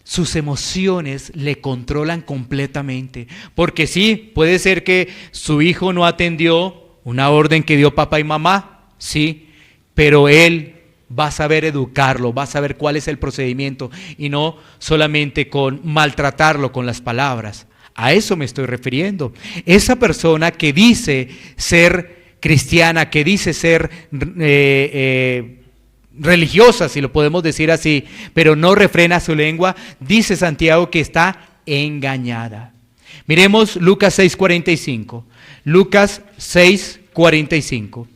sus emociones le controlan completamente. Porque sí, puede ser que su hijo no atendió una orden que dio papá y mamá, sí, pero él va a saber educarlo, va a saber cuál es el procedimiento y no solamente con maltratarlo con las palabras. A eso me estoy refiriendo. Esa persona que dice ser cristiana, que dice ser religiosa, si lo podemos decir así, pero no refrena su lengua, dice Santiago que está engañada. Miremos Lucas 6:45. Lucas 6:45.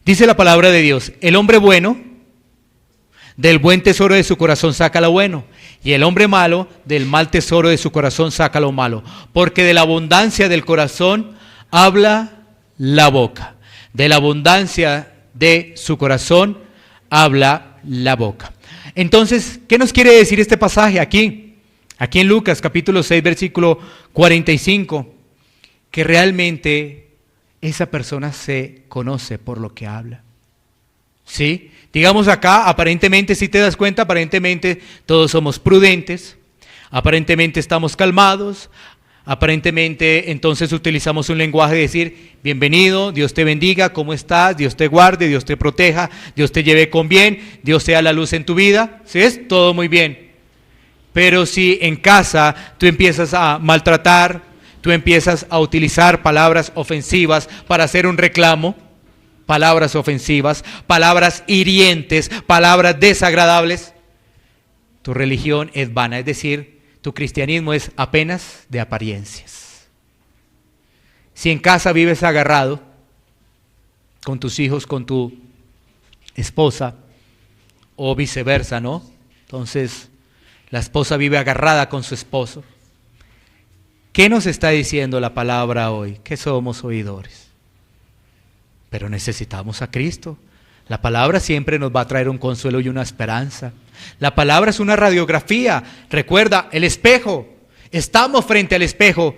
Dice la palabra de Dios: el hombre bueno del buen tesoro de su corazón saca lo bueno, y el hombre malo del mal tesoro de su corazón saca lo malo, porque de la abundancia del corazón habla la boca. De la abundancia de su corazón habla la boca. Entonces, ¿qué nos quiere decir este pasaje aquí? Aquí en Lucas capítulo 6 versículo 45, que realmente esa persona se conoce por lo que habla. ¿Sí? Digamos acá, aparentemente, si te das cuenta, aparentemente todos somos prudentes, aparentemente estamos calmados, aparentemente entonces utilizamos un lenguaje de decir: bienvenido, Dios te bendiga, ¿cómo estás? Dios te guarde, Dios te proteja, Dios te lleve con bien, Dios sea la luz en tu vida. ¿Sí es? Todo muy bien. Pero si en casa tú empiezas a maltratar, tú empiezas a utilizar palabras ofensivas para hacer un reclamo, palabras ofensivas, palabras hirientes, palabras desagradables, tu religión es vana, es decir, tu cristianismo es apenas de apariencias. Si en casa vives agarrado con tus hijos, con tu esposa, o viceversa, ¿no? Entonces, la esposa vive agarrada con su esposo. ¿Qué nos está diciendo la palabra hoy? Que somos oidores. Pero necesitamos a Cristo. La palabra siempre nos va a traer un consuelo y una esperanza. La palabra es una radiografía. Recuerda, el espejo. Estamos frente al espejo.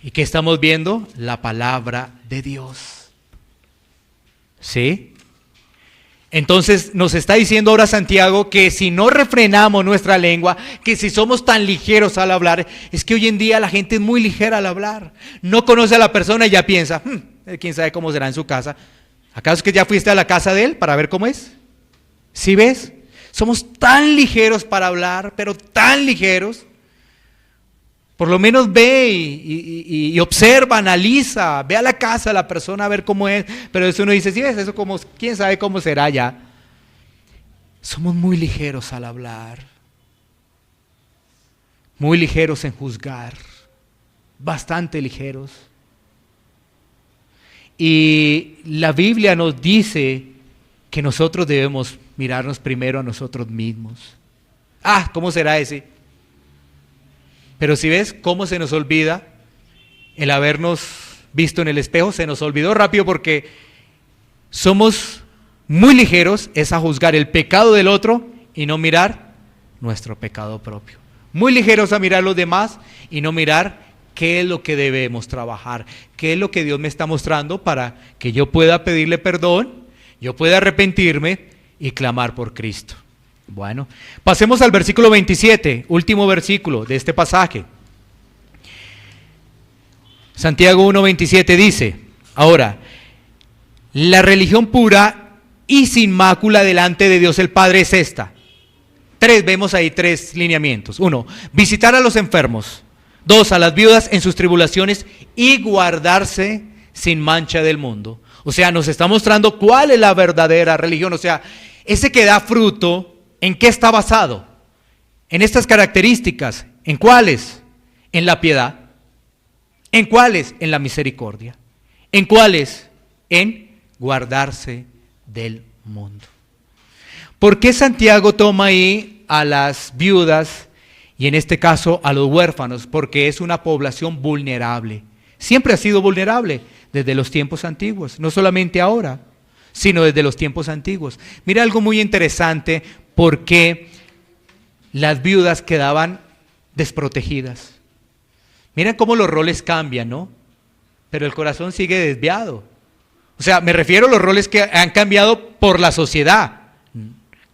¿Y qué estamos viendo? La palabra de Dios. ¿Sí? Entonces nos está diciendo ahora Santiago que si no refrenamos nuestra lengua, que si somos tan ligeros al hablar, es que hoy en día la gente es muy ligera al hablar. No conoce a la persona y ya piensa, quién sabe cómo será en su casa. ¿Acaso es que ya fuiste a la casa de él para ver cómo es? ¿Sí ves? Somos tan ligeros para hablar, pero tan ligeros. Por lo menos ve y observa, analiza, ve a la casa de la persona a ver cómo es. Pero eso uno dice, sí, es eso como, quién sabe cómo será ya. Somos muy ligeros al hablar, muy ligeros en juzgar, bastante ligeros. Y la Biblia nos dice que nosotros debemos mirarnos primero a nosotros mismos. ¿Cómo será ese? Pero si ves cómo se nos olvida el habernos visto en el espejo, se nos olvidó rápido porque somos muy ligeros es a juzgar el pecado del otro y no mirar nuestro pecado propio. Muy ligeros a mirar los demás y no mirar qué es lo que debemos trabajar, qué es lo que Dios me está mostrando para que yo pueda pedirle perdón, yo pueda arrepentirme y clamar por Cristo. Bueno, pasemos al versículo 27, último versículo de este pasaje. Santiago 1:27 dice, ahora, la religión pura y sin mácula delante de Dios el Padre es esta. Vemos ahí tres lineamientos. 1, visitar a los enfermos. 2, a las viudas en sus tribulaciones y guardarse sin mancha del mundo. O sea, nos está mostrando cuál es la verdadera religión. O sea, ese que da fruto, ¿en qué está basado? En estas características. ¿En cuáles? En la piedad. ¿En cuáles? En la misericordia. ¿En cuáles? En guardarse del mundo. ¿Por qué Santiago toma ahí a las viudas y en este caso a los huérfanos? Porque es una población vulnerable. Siempre ha sido vulnerable desde los tiempos antiguos, no solamente ahora, sino desde los tiempos antiguos. Mira algo muy interesante, porque las viudas quedaban desprotegidas. Miren cómo los roles cambian, ¿no? Pero el corazón sigue desviado. O sea, me refiero a los roles que han cambiado por la sociedad.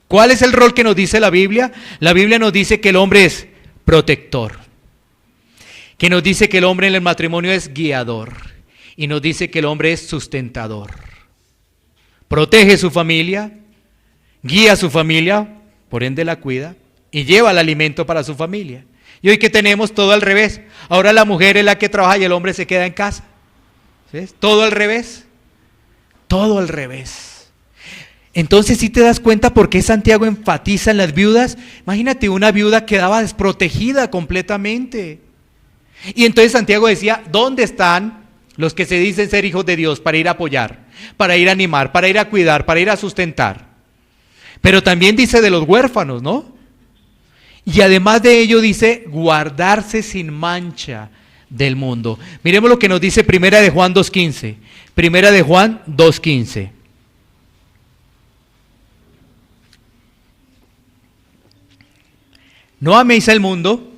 ¿Cuál es el rol que nos dice la Biblia? La Biblia nos dice que el hombre es protector, que nos dice que el hombre en el matrimonio es guiador y nos dice que el hombre es sustentador. Protege su familia, guía a su familia, por ende la cuida y lleva el alimento para su familia. Y hoy que tenemos todo al revés. Ahora la mujer es la que trabaja y el hombre se queda en casa. ¿Sí? Todo al revés. Todo al revés. Entonces, si te das cuenta por qué Santiago enfatiza en las viudas. Imagínate, una viuda quedaba desprotegida completamente. Y entonces Santiago decía, ¿dónde están los que se dicen ser hijos de Dios para ir a apoyar, para ir a animar, para ir a cuidar, para ir a sustentar? Pero también dice de los huérfanos, ¿no? Y además de ello dice guardarse sin mancha del mundo. Miremos lo que nos dice Primera de Juan 2:15. Primera de Juan 2:15. No améis al mundo,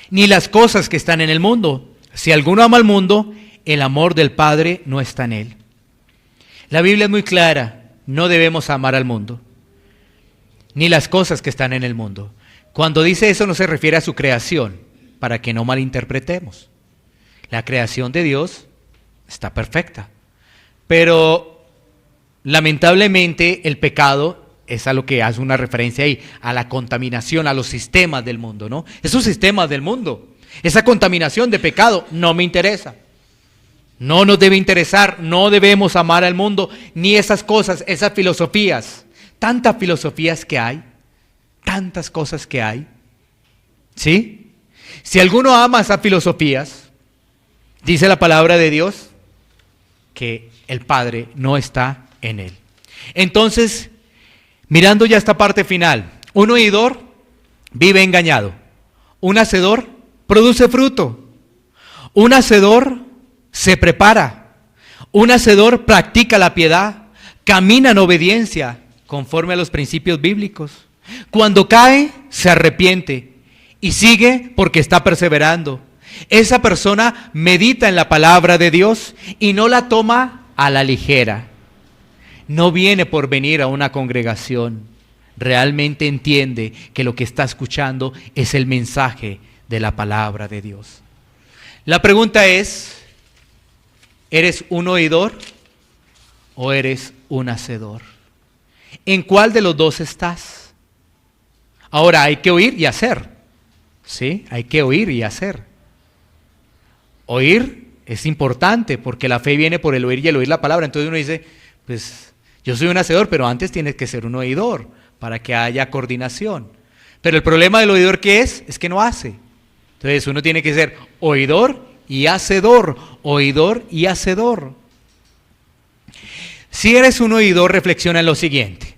ni las cosas que están en el mundo. Si alguno ama al mundo, el amor del Padre no está en él. La Biblia es muy clara, no debemos amar al mundo, ni las cosas que están en el mundo. Cuando dice eso no se refiere a su creación, para que no malinterpretemos. La creación de Dios está perfecta, pero lamentablemente el pecado es a lo que hace una referencia ahí, a la contaminación, a los sistemas del mundo, ¿no? Esos sistemas del mundo, esa contaminación de pecado no me interesa. No nos debe interesar, no debemos amar al mundo, ni esas cosas, esas filosofías. Tantas filosofías que hay, tantas cosas que hay. ¿Sí? Si alguno ama esas filosofías, dice la palabra de Dios que el Padre no está en él. Entonces, mirando ya esta parte final, un oidor vive engañado, un hacedor produce fruto, un hacedor se prepara, un hacedor practica la piedad, camina en obediencia conforme a los principios bíblicos. Cuando cae, se arrepiente y sigue porque está perseverando. Esa persona medita en la palabra de Dios y no la toma a la ligera. no viene por venir a una congregación, realmente entiende que lo que está escuchando es el mensaje de la palabra de Dios. La pregunta es, ¿eres un oidor o eres un hacedor? ¿En cuál de los dos estás? Ahora hay que oír y hacer, ¿sí? Hay que oír y hacer. Oír es importante porque la fe viene por el oír y el oír la palabra. Entonces uno dice, pues yo soy un hacedor, pero antes tienes que ser un oidor para que haya coordinación. Pero el problema del oidor, ¿qué es? Es que no hace. Entonces uno tiene que ser oidor y hacedor, oidor y hacedor. Si eres un oidor, reflexiona en lo siguiente,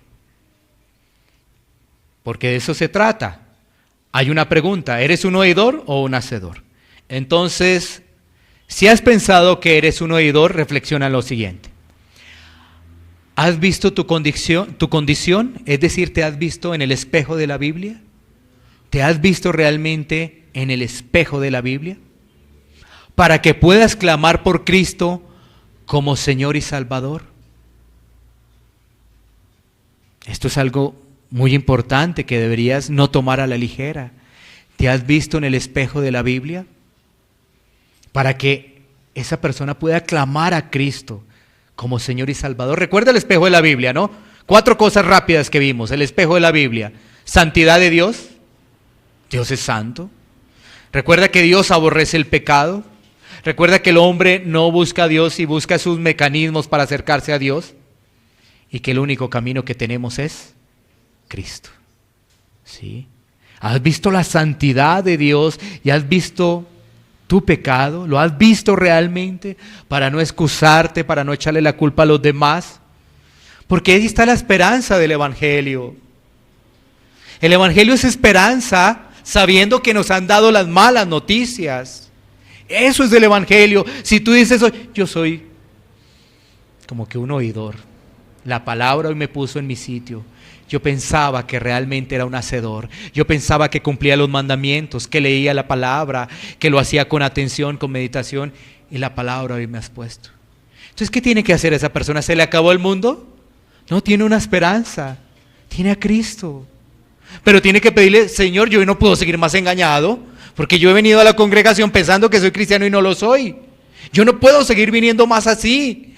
porque de eso se trata. Hay una pregunta, ¿eres un oidor o un hacedor? Entonces, si has pensado que eres un oidor, reflexiona en lo siguiente. ¿Has visto tu condición? Es decir, ¿te has visto en el espejo de la Biblia? ¿Te has visto realmente en el espejo de la Biblia? Para que puedas clamar por Cristo como Señor y Salvador. Esto es algo muy importante que deberías no tomar a la ligera. ¿Te has visto en el espejo de la Biblia? Para que esa persona pueda clamar a Cristo como Señor y Salvador. Recuerda el espejo de la Biblia, ¿no? 4 cosas rápidas que vimos. El espejo de la Biblia. Santidad de Dios. Dios es santo. Recuerda que Dios aborrece el pecado. Recuerda que el hombre no busca a Dios y busca sus mecanismos para acercarse a Dios. Y que el único camino que tenemos es Cristo. ¿Sí? ¿Has visto la santidad de Dios y has visto tu pecado? ¿Lo has visto realmente? Para no excusarte, para no echarle la culpa a los demás. Porque ahí está la esperanza del Evangelio. El Evangelio es esperanza sabiendo que nos han dado las malas noticias. Eso es el Evangelio. Si tú dices, yo soy como que un oidor. La palabra hoy me puso en mi sitio. Yo pensaba que realmente era un hacedor. Yo pensaba que cumplía los mandamientos, que leía la palabra, que lo hacía con atención, con meditación. Y la palabra hoy me has puesto. Entonces, ¿qué tiene que hacer esa persona? ¿Se le acabó el mundo? No, tiene una esperanza. Tiene a Cristo. Pero tiene que pedirle, Señor, yo no puedo seguir más engañado, porque yo he venido a la congregación pensando que soy cristiano y no lo soy. Yo no puedo seguir viniendo más así.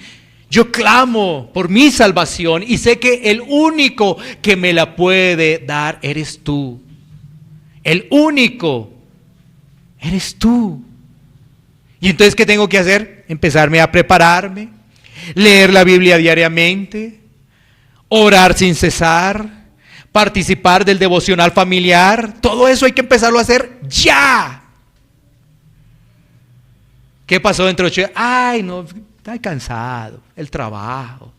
Yo clamo por mi salvación y sé que el único que me la puede dar eres tú. El único eres tú. Y entonces, ¿qué tengo que hacer? Empezarme a prepararme, leer la Biblia diariamente, orar sin cesar, participar del devocional familiar. Todo eso hay que empezarlo a hacer ya. ¿Qué pasó dentro de 8 días? Ay, no, estoy cansado, el trabajo.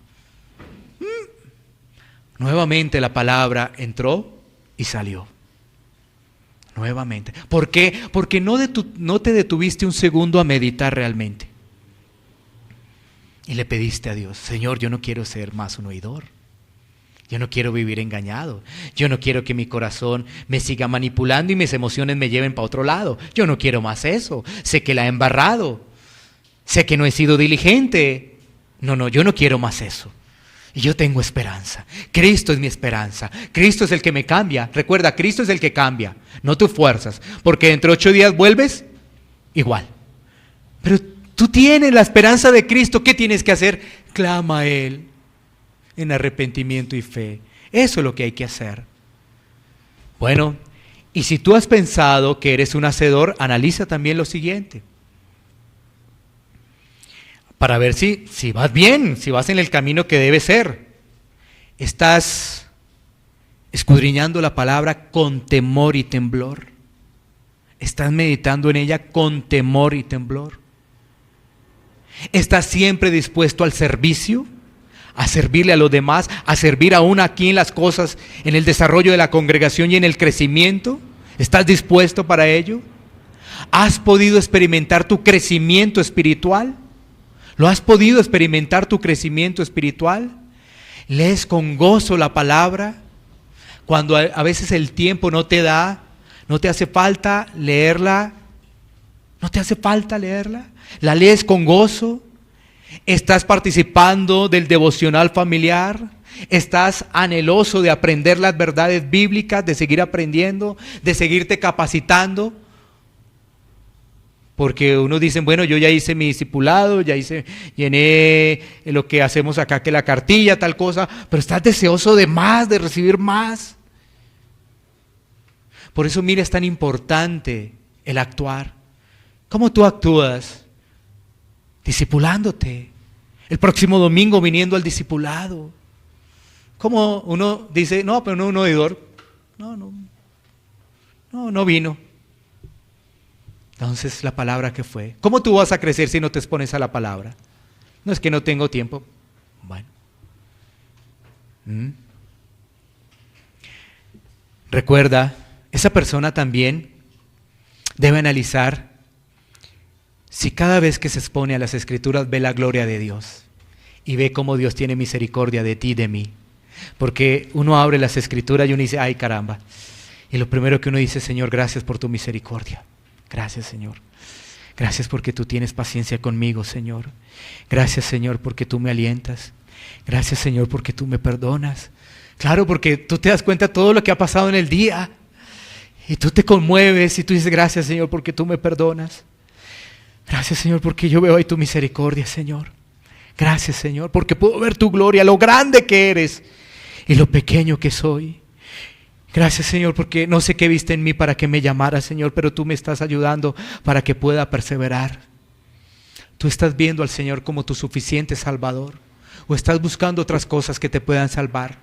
Nuevamente la palabra entró y salió. Nuevamente. ¿Por qué? Porque no te detuviste un segundo a meditar realmente. Y le pediste a Dios, Señor, yo no quiero ser más un oidor. Yo no quiero vivir engañado. Yo no quiero que mi corazón me siga manipulando y mis emociones me lleven para otro lado. Yo no quiero más eso. Sé que la he embarrado. Sé que no he sido diligente. No, yo no quiero más eso. Y yo tengo esperanza. Cristo es mi esperanza. Cristo es el que me cambia. Recuerda, Cristo es el que cambia, no tus fuerzas. Porque dentro de 8 días vuelves igual. Pero tú tienes la esperanza de Cristo. ¿Qué tienes que hacer? Clama a Él en arrepentimiento y fe. Eso es lo que hay que hacer. Bueno, y si tú has pensado que eres un hacedor, analiza también lo siguiente. Para ver si vas bien, si vas en el camino que debe ser. Estás escudriñando la palabra con temor y temblor. Estás meditando en ella con temor y temblor. Estás siempre dispuesto al servicio, a servirle a los demás, a servir aún aquí en las cosas, en el desarrollo de la congregación y en el crecimiento. ¿Estás dispuesto para ello? ¿Has podido experimentar tu crecimiento espiritual? ¿Lo has podido experimentar tu crecimiento espiritual? ¿Lees con gozo la palabra? Cuando a veces el tiempo no te da, no te hace falta leerla. ¿No te hace falta leerla? ¿La lees con gozo? ¿Estás participando del devocional familiar? ¿Estás anheloso de aprender las verdades bíblicas, de seguir aprendiendo, de seguirte capacitando? Porque unos dicen, bueno, yo ya hice mi discipulado, llené lo que hacemos acá, que la cartilla, tal cosa, pero estás deseoso de más, de recibir más. Por eso, mira, es tan importante el actuar. ¿Cómo tú actúas? Discipulándote. El próximo domingo viniendo al discipulado. ¿Cómo uno dice, no, pero no un oidor? No vino. Entonces, la palabra que fue. ¿Cómo tú vas a crecer si no te expones a la palabra? No es que no tengo tiempo. Bueno. Recuerda, esa persona también debe analizar si cada vez que se expone a las Escrituras ve la gloria de Dios y ve cómo Dios tiene misericordia de ti y de mí. Porque uno abre las Escrituras y uno dice, ay caramba. Y lo primero que uno dice, Señor, gracias por tu misericordia. Gracias, Señor. Gracias porque tú tienes paciencia conmigo, Señor. Gracias, Señor, porque tú me alientas. Gracias, Señor, porque tú me perdonas. Claro, porque tú te das cuenta de todo lo que ha pasado en el día. Y tú te conmueves y tú dices, gracias, Señor, porque tú me perdonas. Gracias, Señor, porque yo veo ahí tu misericordia, Señor. Gracias, Señor, porque puedo ver tu gloria, lo grande que eres y lo pequeño que soy. Gracias, Señor, porque no sé qué viste en mí para que me llamaras, Señor, pero tú me estás ayudando para que pueda perseverar. Tú estás viendo al Señor como tu suficiente Salvador, o estás buscando otras cosas que te puedan salvar.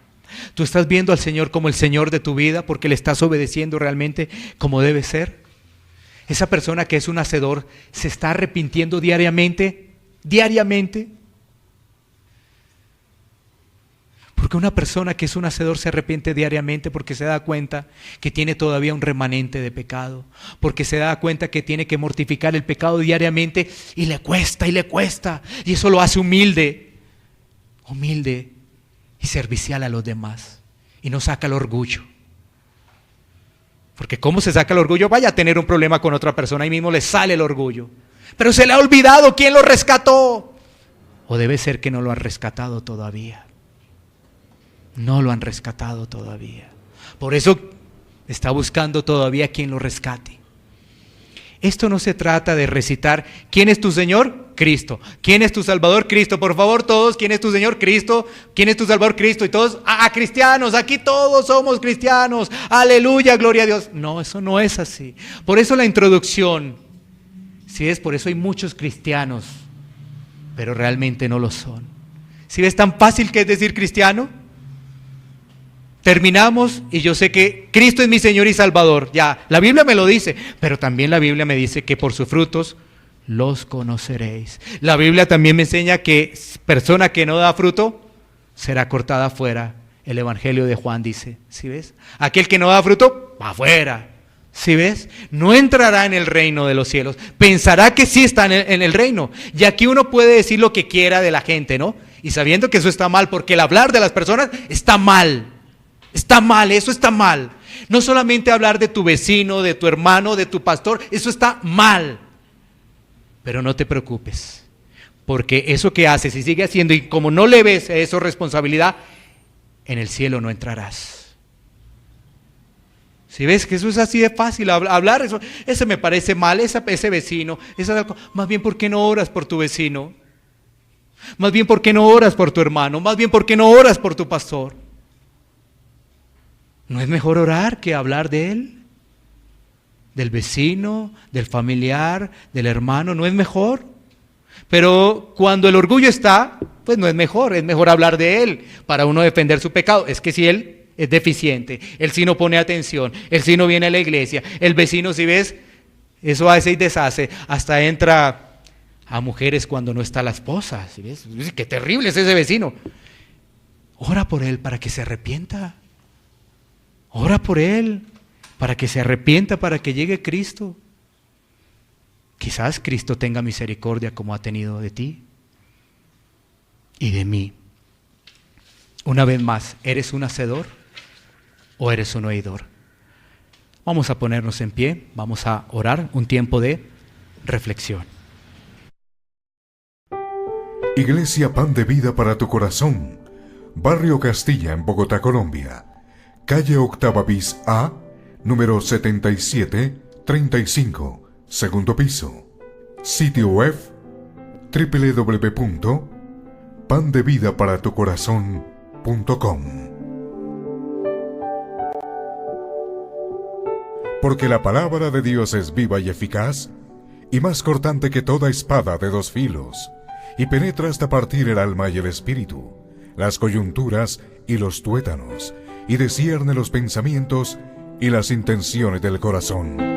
Tú estás viendo al Señor como el Señor de tu vida porque le estás obedeciendo realmente como debe ser. Esa persona que es un hacedor se está arrepintiendo diariamente. Porque una persona que es un hacedor se arrepiente diariamente porque se da cuenta que tiene todavía un remanente de pecado, porque se da cuenta que tiene que mortificar el pecado diariamente y le cuesta, y eso lo hace humilde y servicial a los demás, y no saca el orgullo. Porque ¿cómo se saca el orgullo? Vaya a tener un problema con otra persona, ahí mismo le sale el orgullo, pero se le ha olvidado quién lo rescató, o debe ser que no lo han rescatado todavía. No lo han rescatado todavía. Por eso está buscando todavía quien lo rescate. Esto no se trata de recitar ¿quién es tu Señor? Cristo. ¿Quién es tu Salvador? Cristo. Por favor, todos, ¿quién es tu Señor? Cristo. ¿Quién es tu Salvador? Cristo. Y todos, cristianos, aquí todos somos cristianos. Aleluya, gloria a Dios. No, eso no es así. Por eso la introducción, si ves, por eso hay muchos cristianos, pero realmente no lo son. Si ves tan fácil que es decir cristiano, terminamos y yo sé que Cristo es mi Señor y Salvador. Ya, la Biblia me lo dice, pero también la Biblia me dice que por sus frutos los conoceréis. La Biblia también me enseña que persona que no da fruto será cortada afuera. El Evangelio de Juan dice, ¿sí ves? Aquel que no da fruto, va afuera. ¿Sí ves? No entrará en el reino de los cielos. Pensará que sí está en el reino. Y aquí uno puede decir lo que quiera de la gente, ¿no? Y sabiendo que eso está mal, porque el hablar de las personas está mal. Está mal, eso está mal. No solamente hablar de tu vecino, de tu hermano, de tu pastor, eso está mal. Pero no te preocupes, porque eso que haces y sigue haciendo, y como no le ves eso responsabilidad, en el cielo no entrarás. Si ves que eso es así de fácil, hablar, eso me parece mal, ese vecino, más bien ¿por qué no oras por tu vecino? Más bien ¿por qué no oras por tu hermano? Más bien ¿por qué no oras por tu pastor? ¿No es mejor orar que hablar de él? ¿Del vecino, del familiar, del hermano? ¿No es mejor? Pero cuando el orgullo está, pues no es mejor hablar de él para uno defender su pecado. Es que si él es deficiente, él sí no pone atención, él sí no viene a la iglesia, el vecino, si ves, eso hace y deshace, hasta entra a mujeres cuando no está la esposa. ¿Sí ves? Qué terrible es ese vecino. Ora por él para que se arrepienta. Ora por él, para que se arrepienta, para que llegue Cristo. Quizás Cristo tenga misericordia como ha tenido de ti y de mí. Una vez más, ¿eres un hacedor o eres un oidor? Vamos a ponernos en pie, vamos a orar un tiempo de reflexión. Iglesia Pan de Vida para tu Corazón, Barrio Castilla en Bogotá, Colombia. Calle Octava bis A, número 7735, segundo piso. Sitio web www.pandevidaparatucorazon.com. Porque la palabra de Dios es viva y eficaz, y más cortante que toda espada de dos filos, y penetra hasta partir el alma y el espíritu, las coyunturas y los tuétanos, y discierne los pensamientos y las intenciones del corazón.